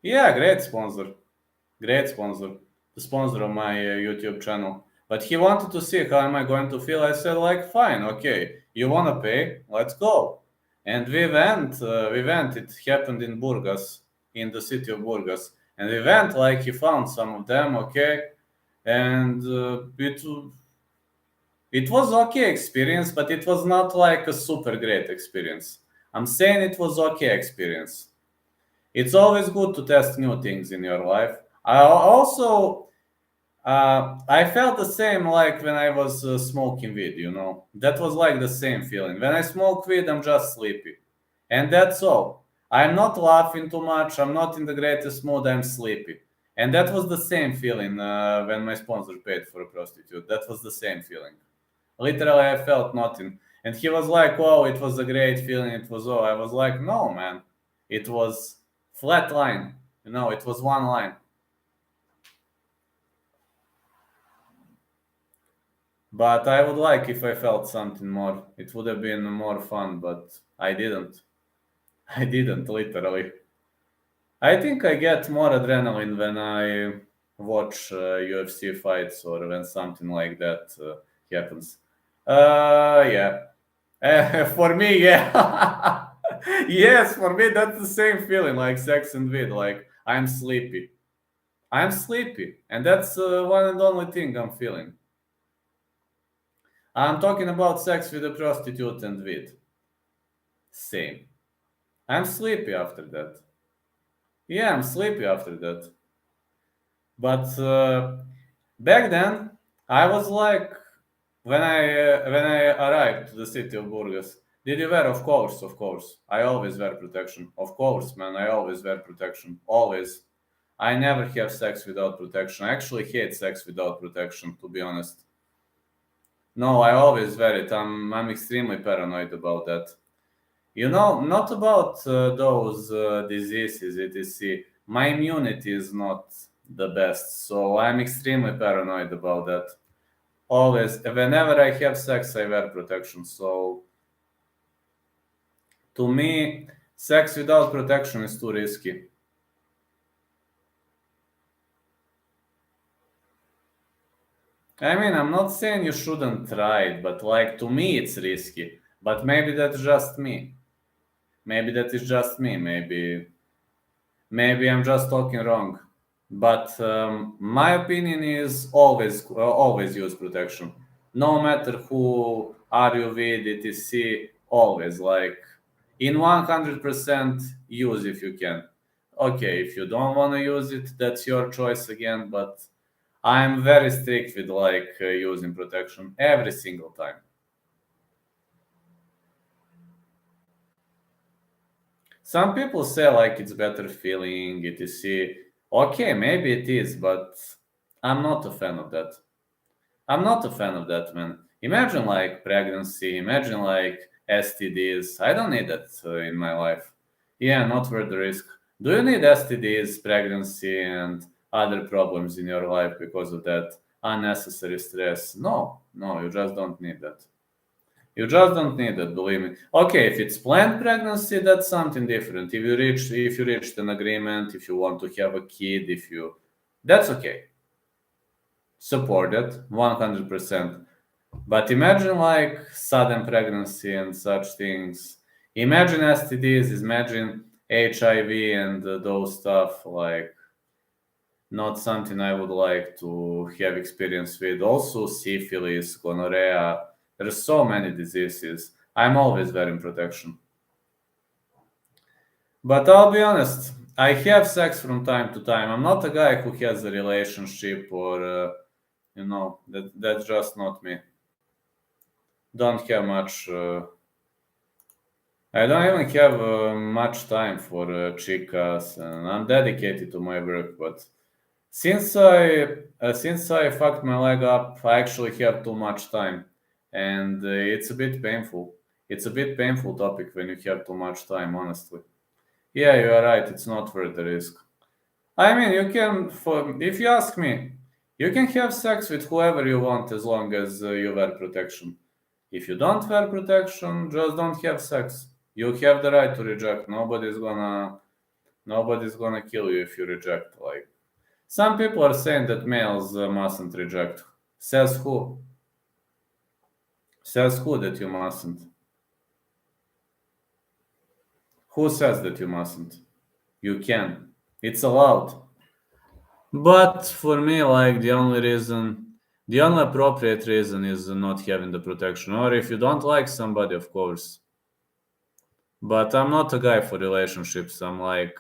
Yeah, great sponsor. Great sponsor. The sponsor of my YouTube channel. But he wanted to see how am I going to feel. I said, like, fine, okay. You want to pay? Let's go. And we went. It happened in Burgas, in the city of Burgas. And we went, like, he found some of them, okay. And it was okay experience, but it was not like a super great experience. I'm saying it was okay experience. It's always good to test new things in your life. I felt the same like when I was smoking weed, That was like the same feeling. When I smoke weed, I'm just sleepy. And that's all. I'm not laughing too much. I'm not in the greatest mood. I'm sleepy. And that was the same feeling when my sponsor paid for a prostitute. That was the same feeling. Literally, I felt nothing. And he was like, "Wow, it was a great feeling. It was all." I was like, "No, man. It was flat line. It was one line." But I would like if I felt something more. It would have been more fun, but I didn't. I didn't, literally. I think I get more adrenaline when I watch UFC fights or when something like that happens. Yeah. For me, yeah. Yes, for me, that's the same feeling like sex and weed. Like, I'm sleepy. I'm sleepy. And that's one and only thing I'm feeling. I'm talking about sex with a prostitute and weed. Same. I'm sleepy after that. Yeah, I'm sleepy after that. But back then, I was like, when I arrived to the city of Burgas, did you wear? Of course, of course. I always wear protection. Of course, man. I always wear protection. Always. I never have sex without protection. I actually hate sex without protection, to be honest. No, I always wear it. I'm extremely paranoid about that. Not about those diseases, etc. My immunity is not the best, so I'm extremely paranoid about that. Always, whenever I have sex, I wear protection. So to me, sex without protection is too risky. I mean, I'm not saying you shouldn't try it, but like to me, it's risky. But maybe that's just me. Maybe that is just me. Maybe I'm just talking wrong. But my opinion is always use protection, no matter who are you with, etc. Always like in 100% use if you can. Okay, if you don't want to use it, that's your choice again. But I'm very strict with like using protection every single time. Some people say like it's better feeling, etc. Okay, maybe it is, but I'm not a fan of that. I'm not a fan of that, man. Imagine like pregnancy, imagine like STDs. I don't need that in my life. Yeah, not worth the risk. Do you need STDs, pregnancy, and other problems in your life because of that unnecessary stress? No, no, you just don't need that. You just don't need that, believe me. Okay, if it's planned pregnancy, that's something different. If you reached an agreement, if you want to have a kid, that's okay. Support it 100%. But imagine like sudden pregnancy and such things. Imagine STDs, imagine HIV and those stuff, like not something I would like to have experience with. Also, syphilis, gonorrhea. There's so many diseases. I'm always wearing protection. But I'll be honest, I have sex from time to time. I'm not a guy who has a relationship or, that's just not me. Don't have much. I don't even have much time for chicas, and I'm dedicated to my work. But since I fucked my leg up, I actually have too much time, and it's a bit painful. It's a bit painful topic when you have too much time, honestly. Yeah, you are right. It's not worth the risk. I mean, if you ask me, you can have sex with whoever you want as long as you wear protection. If you don't wear protection, just don't have sex. You have the right to reject. Nobody's gonna kill you if you reject. Like some people are saying that males mustn't reject. Says who? Says who that you mustn't? Who says that you mustn't? You can. It's allowed. But for me, like the only appropriate reason is not having the protection. Or if you don't like somebody, of course. But I'm not a guy for relationships. I'm like,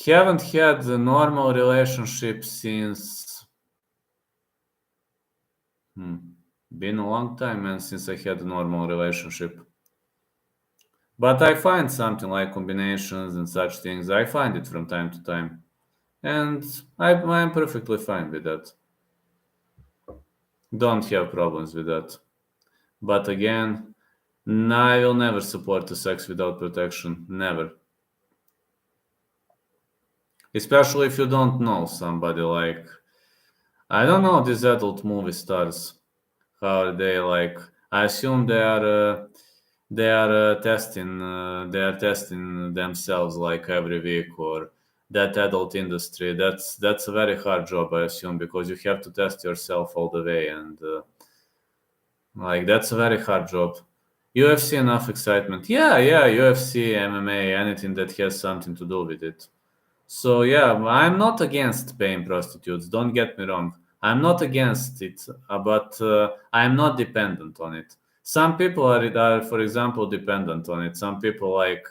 haven't had a normal relationship since been a long time, man, since I had a normal relationship. But I find something like combinations and such things. I find it from time to time. And I'm perfectly fine with that. Don't have problems with that. But again, I will never support a sex without protection. Never. Especially if you don't know somebody. Like, I don't know these adult movie stars. How are they like? I assume they are testing themselves like every week, or that adult industry. That's a very hard job, I assume, because you have to test yourself all the way, and like that's a very hard job. UFC, enough excitement. Yeah, UFC, MMA, anything that has something to do with it. So yeah, I'm not against paying prostitutes. Don't get me wrong. I'm not against it, but I'm not dependent on it. Some people are, for example, dependent on it. Some people like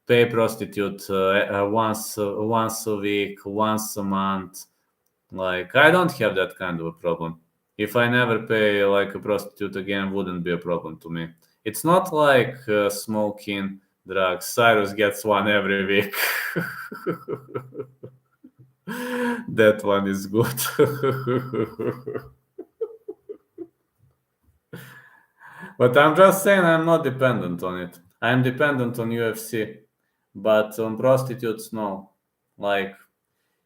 pay prostitute once a week, once a month. Like I don't have that kind of a problem. If I never pay like a prostitute again, wouldn't be a problem to me. It's not like smoking drugs. Cyrus gets one every week. That one is good. But I'm just saying I'm not dependent on it. I'm dependent on UFC, but on prostitutes, no. Like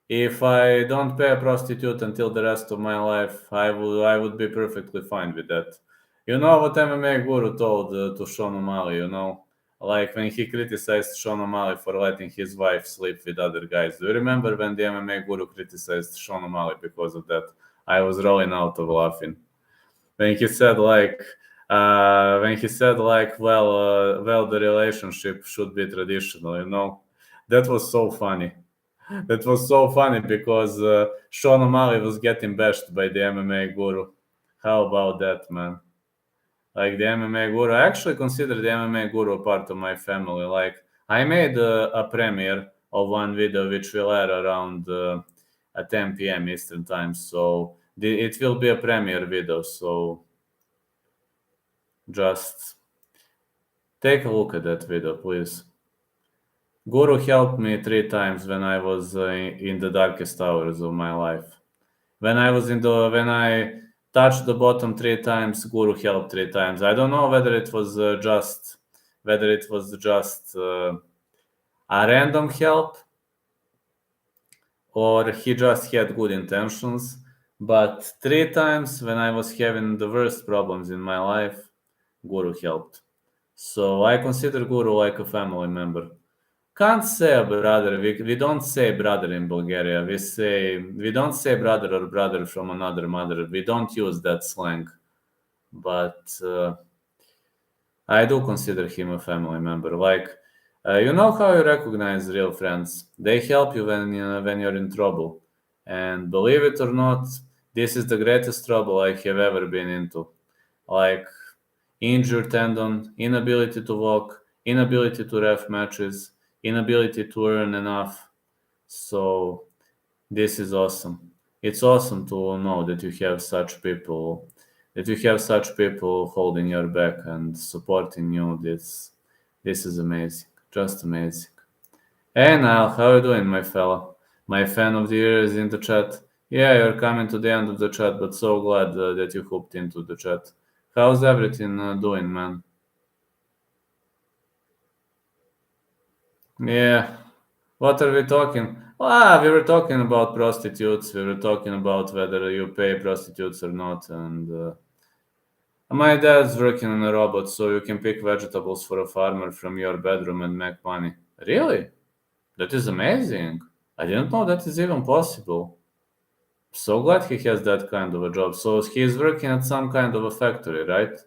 if I don't pay a prostitute until the rest of my life, I would be perfectly fine with that. You know what MMA Guru told to Sean O'Malley, like when he criticized Sean O'Malley for letting his wife sleep with other guys. Do you remember when the MMA Guru criticized Sean O'Malley because of that? I was rolling out of laughing when he said well, the relationship should be traditional. That was so funny. That was so funny because Sean O'Malley was getting bashed by the MMA Guru. How about that, man? Like the MMA Guru, I actually consider the MMA Guru a part of my family. Like I made a premiere of one video which will air around at 10 p.m. Eastern time. So it will be a premiere video. So just take a look at that video, please. Guru helped me 3 times when I was in the darkest hours of my life. When I touched the bottom 3 times, Guru helped 3 times. I don't know whether it was just a random help or he just had good intentions. But 3 times when I was having the worst problems in my life, Guru helped. So I consider Guru like a family member. Can't say a brother. We don't say brother in Bulgaria. We don't say brother or brother from another mother. We don't use that slang. But I do consider him a family member. Like, you know how you recognize real friends? They help you when you're in trouble. And believe it or not, this is the greatest trouble I have ever been into. Like injured tendon, inability to walk, inability to ref matches, inability to earn enough. So this is awesome. It's awesome to know that you have such people holding your back and supporting you. This is amazing, just amazing. Hey Niall, how you doing, my fella? My fan of the year is in the chat. Yeah, you're coming to the end of the chat, but so glad that you hooked into the chat. How's everything doing, man? Yeah. What are we talking? We were talking about prostitutes. We were talking about whether you pay prostitutes or not. And my dad's working on a robot, so you can pick vegetables for a farmer from your bedroom and make money. Really? That is amazing. I didn't know that is even possible. So glad he has that kind of a job. So he's working at some kind of a factory, right?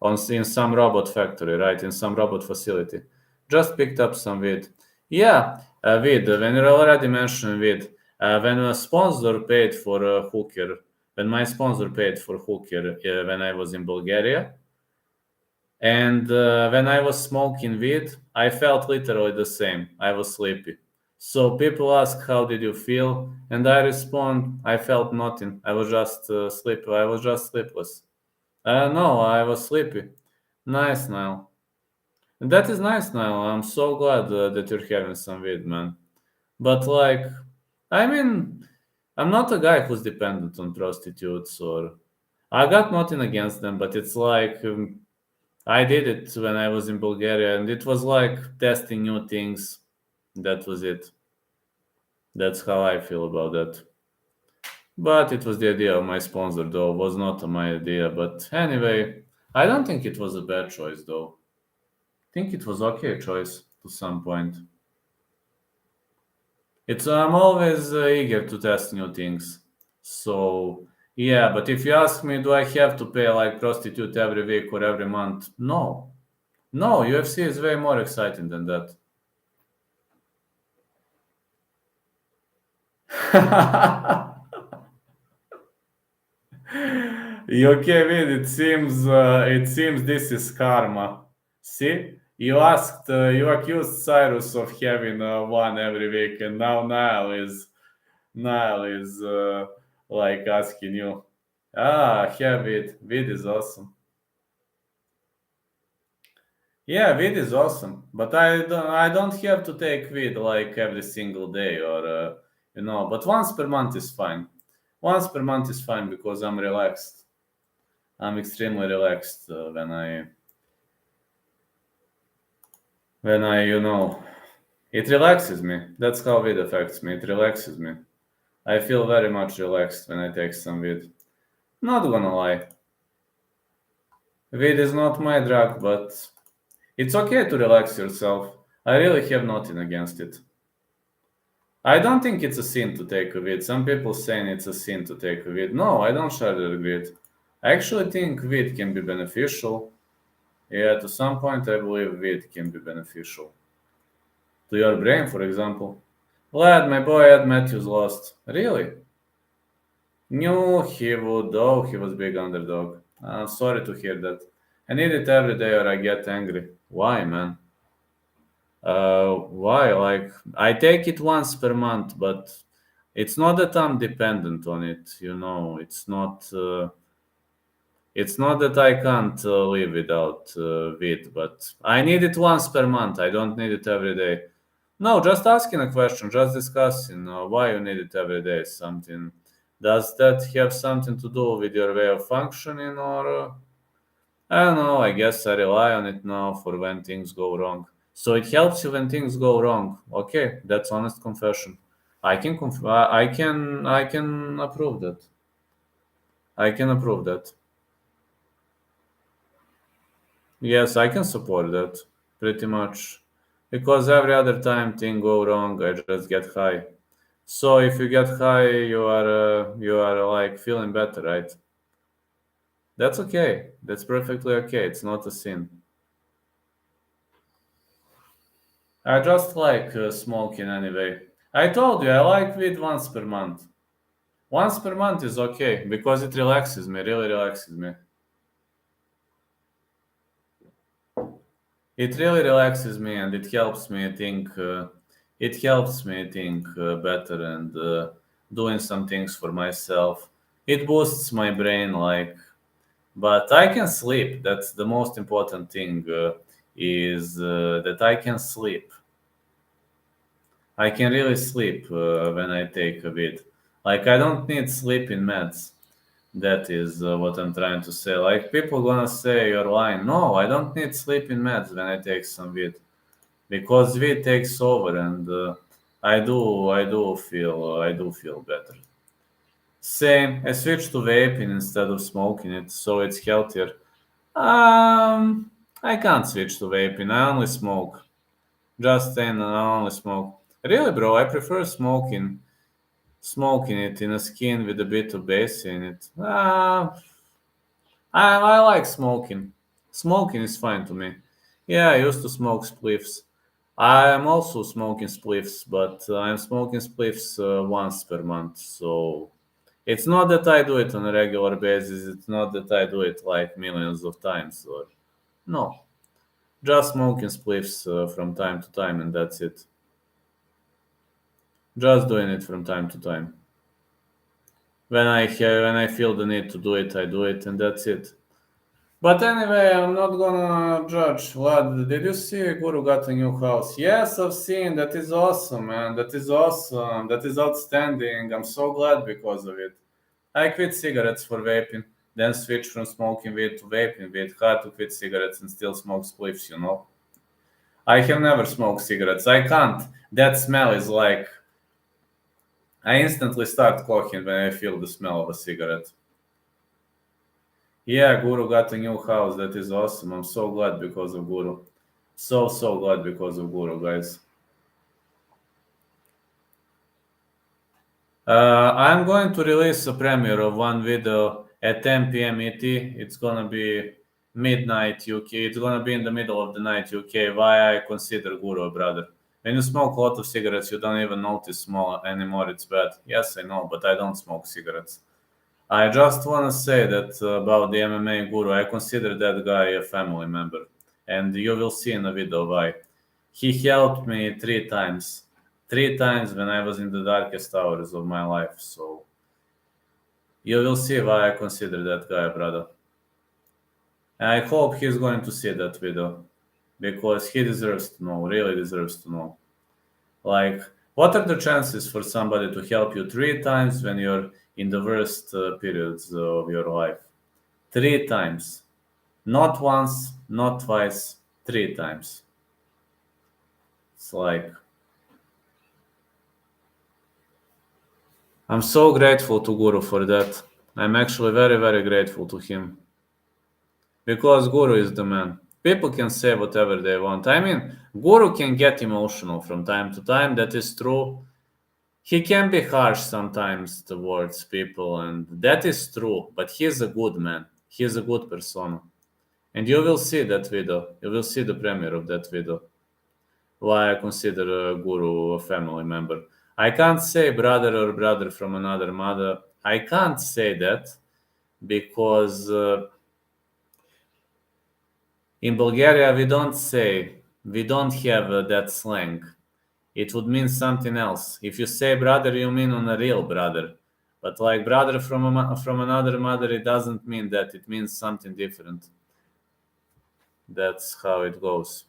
In some robot factory, right? In some robot facility. Just picked up some weed. Yeah, weed. When you already mentioned weed, when a sponsor paid for a hooker, when my sponsor paid for hooker when I was in Bulgaria, and when I was smoking weed, I felt literally the same. I was sleepy. So people ask, "How did you feel?" And I respond, "I felt nothing. I was just sleepy. I was just sleepless." No, I was sleepy. Nice, Niall. That is nice, Niall. I'm so glad that you're having some weed, man. But like, I mean, I'm not a guy who's dependent on prostitutes, or I got nothing against them, but it's like I did it when I was in Bulgaria, and it was like testing new things. That was it. That's how I feel about that. But it was the idea of my sponsor, though. It was not my idea. But anyway, I don't think it was a bad choice, though. I think it was okay choice to some point. It's I'm always eager to test new things. So yeah, but if you ask me, do I have to pay like prostitute every week or every month? No, no. UFC is way more exciting than that. Okay, Vin, it seems this is karma. See, you accused Cyrus of having one every week, and now Nile is like asking you. Have it. Vid is awesome. Yeah, vid is awesome, but I don't have to take vid like every single day or but once per month is fine. Once per month is fine because I'm relaxed. I'm extremely relaxed when I it relaxes me. That's how vid affects me. It relaxes me. I feel very much relaxed when I take some vid. Not gonna lie, vid is not my drug, but it's okay to relax yourself. I really have nothing against it. I don't think it's a sin to take a weed. Some people saying it's a sin to take a weed. No, I don't share that weed. I actually think weed can be beneficial. Yeah, to some point, I believe weed can be beneficial to your brain, for example. Lad, my boy Ed Matthews lost. Really? Knew he would, though he was big underdog. Sorry to hear that. I need it every day or I get angry. Why, man? Why? Like, I take it once per month, but it's not that I'm dependent on it. It's not that I can't live without it, but I need it once per month. I don't need it every day. No, just asking a question, just discussing why you need it every day. Something. Does that have something to do with your way of functioning, or I don't know. I guess I rely on it now for when things go wrong. So it helps you when things go wrong. Okay, that's honest confession. I can approve that. I can approve that. Yes, I can support that pretty much. Because every other time thing go wrong, I just get high. So if you get high, you are like feeling better, right? That's okay. That's perfectly okay. It's not a sin. I just like smoking anyway. I told you I like weed once per month. Once per month is okay because it relaxes me, really relaxes me. It really relaxes me and it helps me think. Better and doing some things for myself. It boosts my brain, like, but I can sleep. That's the most important thing. Is that I can sleep. I can really sleep when I take a bit. Like I don't need sleeping meds. That is what I'm trying to say. Like people gonna say you're lying. No, I don't need sleeping meds when I take some weed because weed takes over, and I do feel better. Same. I switched to vaping instead of smoking it, so it's healthier. I can't switch to vaping. I only smoke. Just saying, I only smoke. Really, bro, I prefer smoking it in a skin with a bit of bass in it. I like smoking. Smoking is fine to me. Yeah, I used to smoke spliffs. I am also smoking spliffs, but I'm smoking spliffs once per month. So it's not that I do it on a regular basis. It's not that I do it like millions of times. Or no, just smoking spliffs from time to time, and that's it. Just doing it from time to time. When I feel the need to do it, I do it, and that's it. But anyway, I'm not gonna judge. Vlad, did you see Guru got a new house? Yes, I've seen. That is awesome, man. That is awesome. That is outstanding. I'm so glad because of it. I quit cigarettes for vaping, then switched from smoking weed to vaping weed. Hard to quit cigarettes and still smoke spliffs, you know? I have never smoked cigarettes. I can't. That smell is like. I instantly start coughing when I feel the smell of a cigarette. Yeah, Guru got a new house. That is awesome. I'm so glad because of Guru. So glad because of Guru, guys. I'm going to release a premiere of one video at 10 p.m. ET. It's gonna be midnight UK. It's gonna be in the middle of the night UK. Why I consider Guru a brother. When you smoke a lot of cigarettes, you don't even notice small anymore. It's bad. Yes, I know, but I don't smoke cigarettes. I just want to say that about the MMA guru, I consider that guy a family member. And you will see in the video why. He helped me 3 times. 3 times when I was in the darkest hours of my life. So you will see why I consider that guy a brother. And I hope he's going to see that video. Because he deserves to know, really deserves to know. Like, what are the chances for somebody to help you 3 times when you're in the worst periods of your life? 3 times. Not once, not twice, 3 times. It's like, I'm so grateful to Guru for that. I'm actually very, very grateful to him. Because Guru is the man. People can say whatever they want. I mean, Guru can get emotional from time to time, that is true. He can be harsh sometimes towards people, and that is true, but he's a good man. He's a good persona. And you will see that video. You will see the premiere of that video. Why I consider Guru a family member. I can't say brother or brother from another mother. I can't say that because in Bulgaria we don't have that slang. It would mean something else. If you say brother, you mean on a real brother. But like brother from another mother, it doesn't mean that. It means something different. That's how it goes.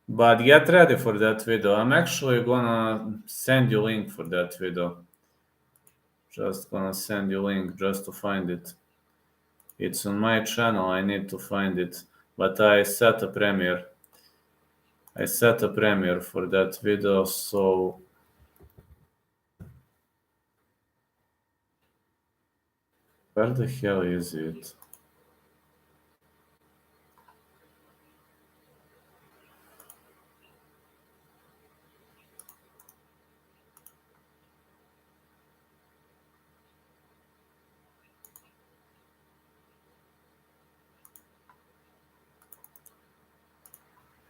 But get ready for that video. I'm actually gonna send you link for that video. Just gonna send you link just to find it. It's on my channel. I need to find it. But I set a premiere. I set a premiere for that video, so where the hell is it?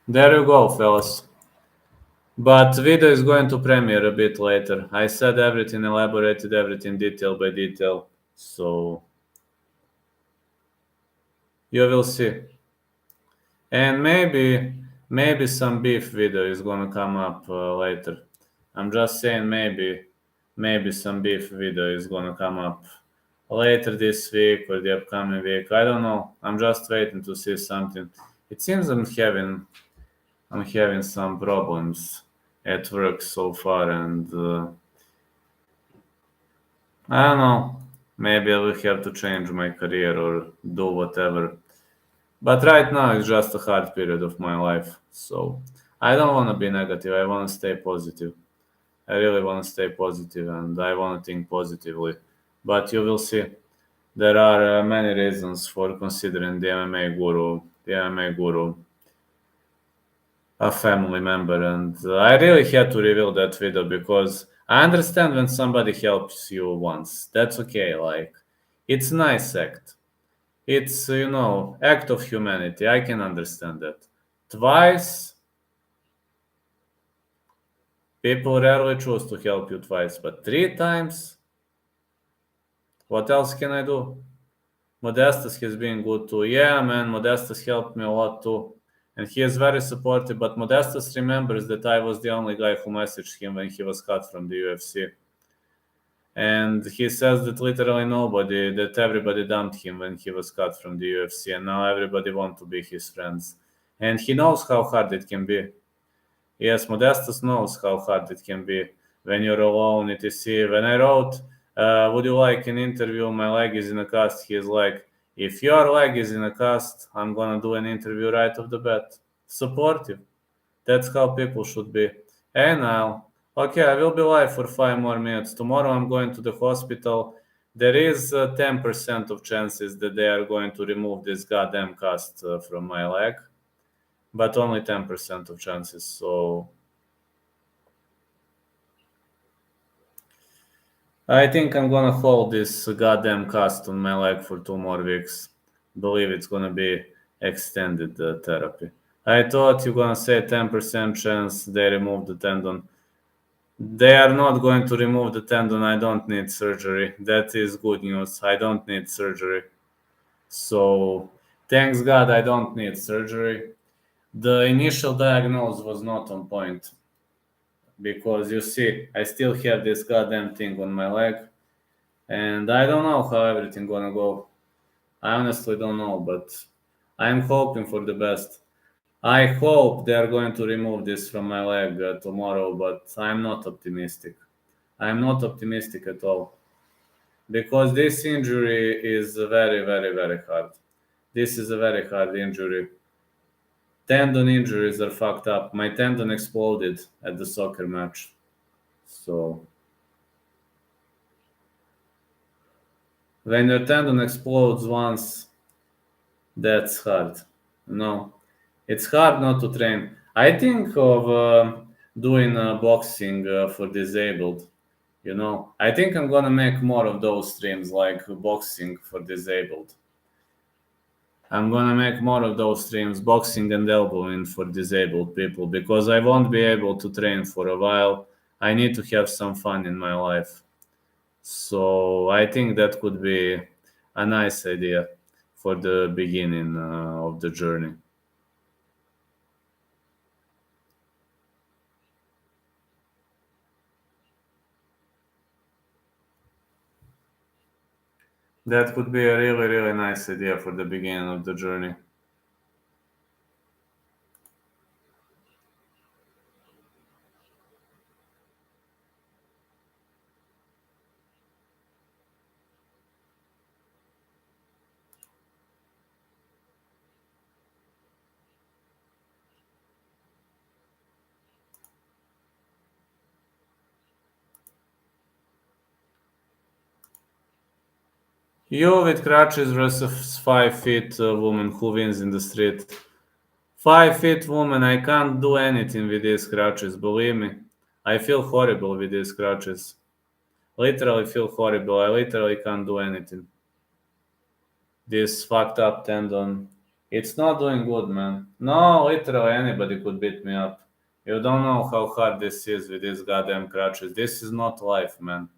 There you go, fellas. But video is going to premiere a bit later. I said everything, elaborated everything detail by detail, so you will see. And maybe some beef video is gonna come up later. I'm just saying maybe some beef video is gonna come up later this week or the upcoming week. I don't know. I'm just waiting to see something. It seems I'm having some problems at work so far, and I don't know. Maybe I will have to change my career or do whatever. But right now it's just a hard period of my life. So I don't want to be negative. I want to stay positive. I really want to stay positive and I want to think positively. But you will see. There are many reasons for considering the MMA guru, a family member. And I really had to reveal that video because I understand when somebody helps you once. That's okay. Like, it's a nice act. It's, act of humanity. I can understand that. Twice, people rarely choose to help you twice, but 3 times, what else can I do? Modestus has been good too. Yeah, man, Modestus helped me a lot too. and he is very supportive. But Modestus remembers that I was the only guy who messaged him when he was cut from the UFC. And he says that literally nobody, that everybody dumped him when he was cut from the UFC, and now everybody wants to be his friends. And he knows how hard it can be. Yes, Modestus knows how hard it can be when you're alone, etc. When I wrote, would you like an interview? My leg is in a cast. He's like, if your leg is in a cast, I'm gonna do an interview right off the bat. Supportive. That's how people should be. Hey now, okay, I will be live for 5 more minutes. Tomorrow I'm going to the hospital. There is 10% of chances that they are going to remove this goddamn cast from my leg, but only 10% of chances. So I think I'm gonna hold this goddamn cast on my leg for 2 more weeks. Believe it's gonna be extended therapy. I thought you're gonna say 10% chance they remove the tendon. They are not going to remove the tendon. I don't need surgery. That is good news. I don't need surgery. So thanks God I don't need surgery. The initial diagnosis was not on point because you see, I still have this goddamn thing on my leg, and I don't know how everything gonna go. I honestly don't know, but I'm hoping for the best. I hope they are going to remove this from my leg tomorrow, but I'm not optimistic. I'm not optimistic at all because this injury is very, very, very hard. This is a very hard injury. Tendon injuries are fucked up. My tendon exploded at the soccer match. So when your tendon explodes once, that's hard. No, it's hard not to train. I think of doing boxing for disabled. I think I'm gonna make more of those streams like boxing for disabled. I'm gonna make more of those streams, boxing and elbowing for disabled people, because I won't be able to train for a while. I need to have some fun in my life. So I think that could be a nice idea for the beginning of the journey. That could be a really, really nice idea for the beginning of the journey. You with crutches versus 5 feet woman who wins in the street. 5 feet woman, I can't do anything with these crutches, believe me. I feel horrible with these crutches. Literally feel horrible. I literally can't do anything. This fucked up tendon. It's not doing good, man. No, literally anybody could beat me up. You don't know how hard this is with these goddamn crutches. This is not life, man.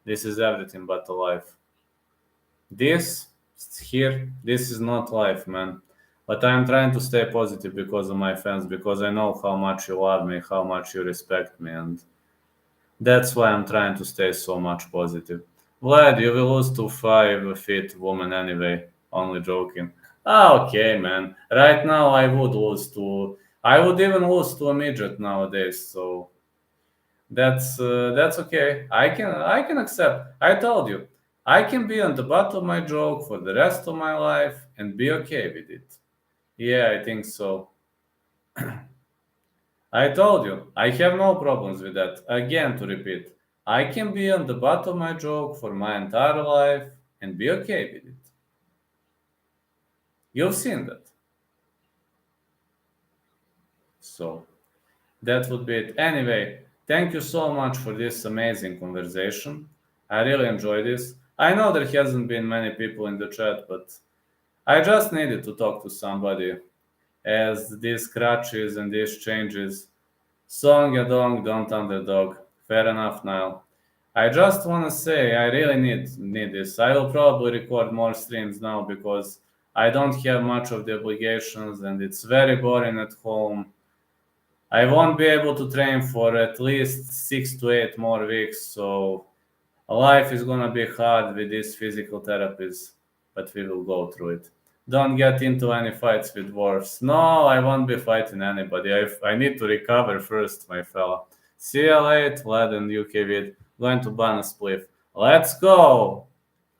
This is everything but a life. This this is not life, man. But I'm trying to stay positive because of my fans, because I know how much you love me, how much you respect me, and that's why I'm trying to stay so much positive. Vlad, you will lose to 5 feet woman anyway. Only joking. Okay, man. Right now I would lose to. I would even lose to a midget nowadays. So that's okay. I can accept. I told you, I can be on the butt of my joke for the rest of my life and be okay with it. Yeah, I think so. I told you, I have no problems with that. Again, to repeat, I can be on the butt of my joke for my entire life and be okay with it. You've seen that. So that would be it. Anyway, thank you so much for this amazing conversation. I really enjoyed this. I know there hasn't been many people in the chat, but I just needed to talk to somebody as these crutches and these changes. Song a dong, don't underdog. Fair enough, Niall. I just want to say I really need this. I will probably record more streams now because I don't have much of the obligations, and it's very boring at home. I won't be able to train for at least 6 to 8 more weeks, so life is gonna be hard with these physical therapies, but we will go through it. Don't get into any fights with dwarfs. No, I won't be fighting anybody. I need to recover first, my fella. See you late, lad and UK vid. Going to ban a spliff. Let's go!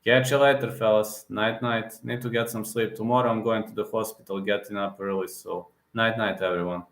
Catch you later, fellas. Night, night. Need to get some sleep. Tomorrow I'm going to the hospital, getting up early, so night, night, everyone.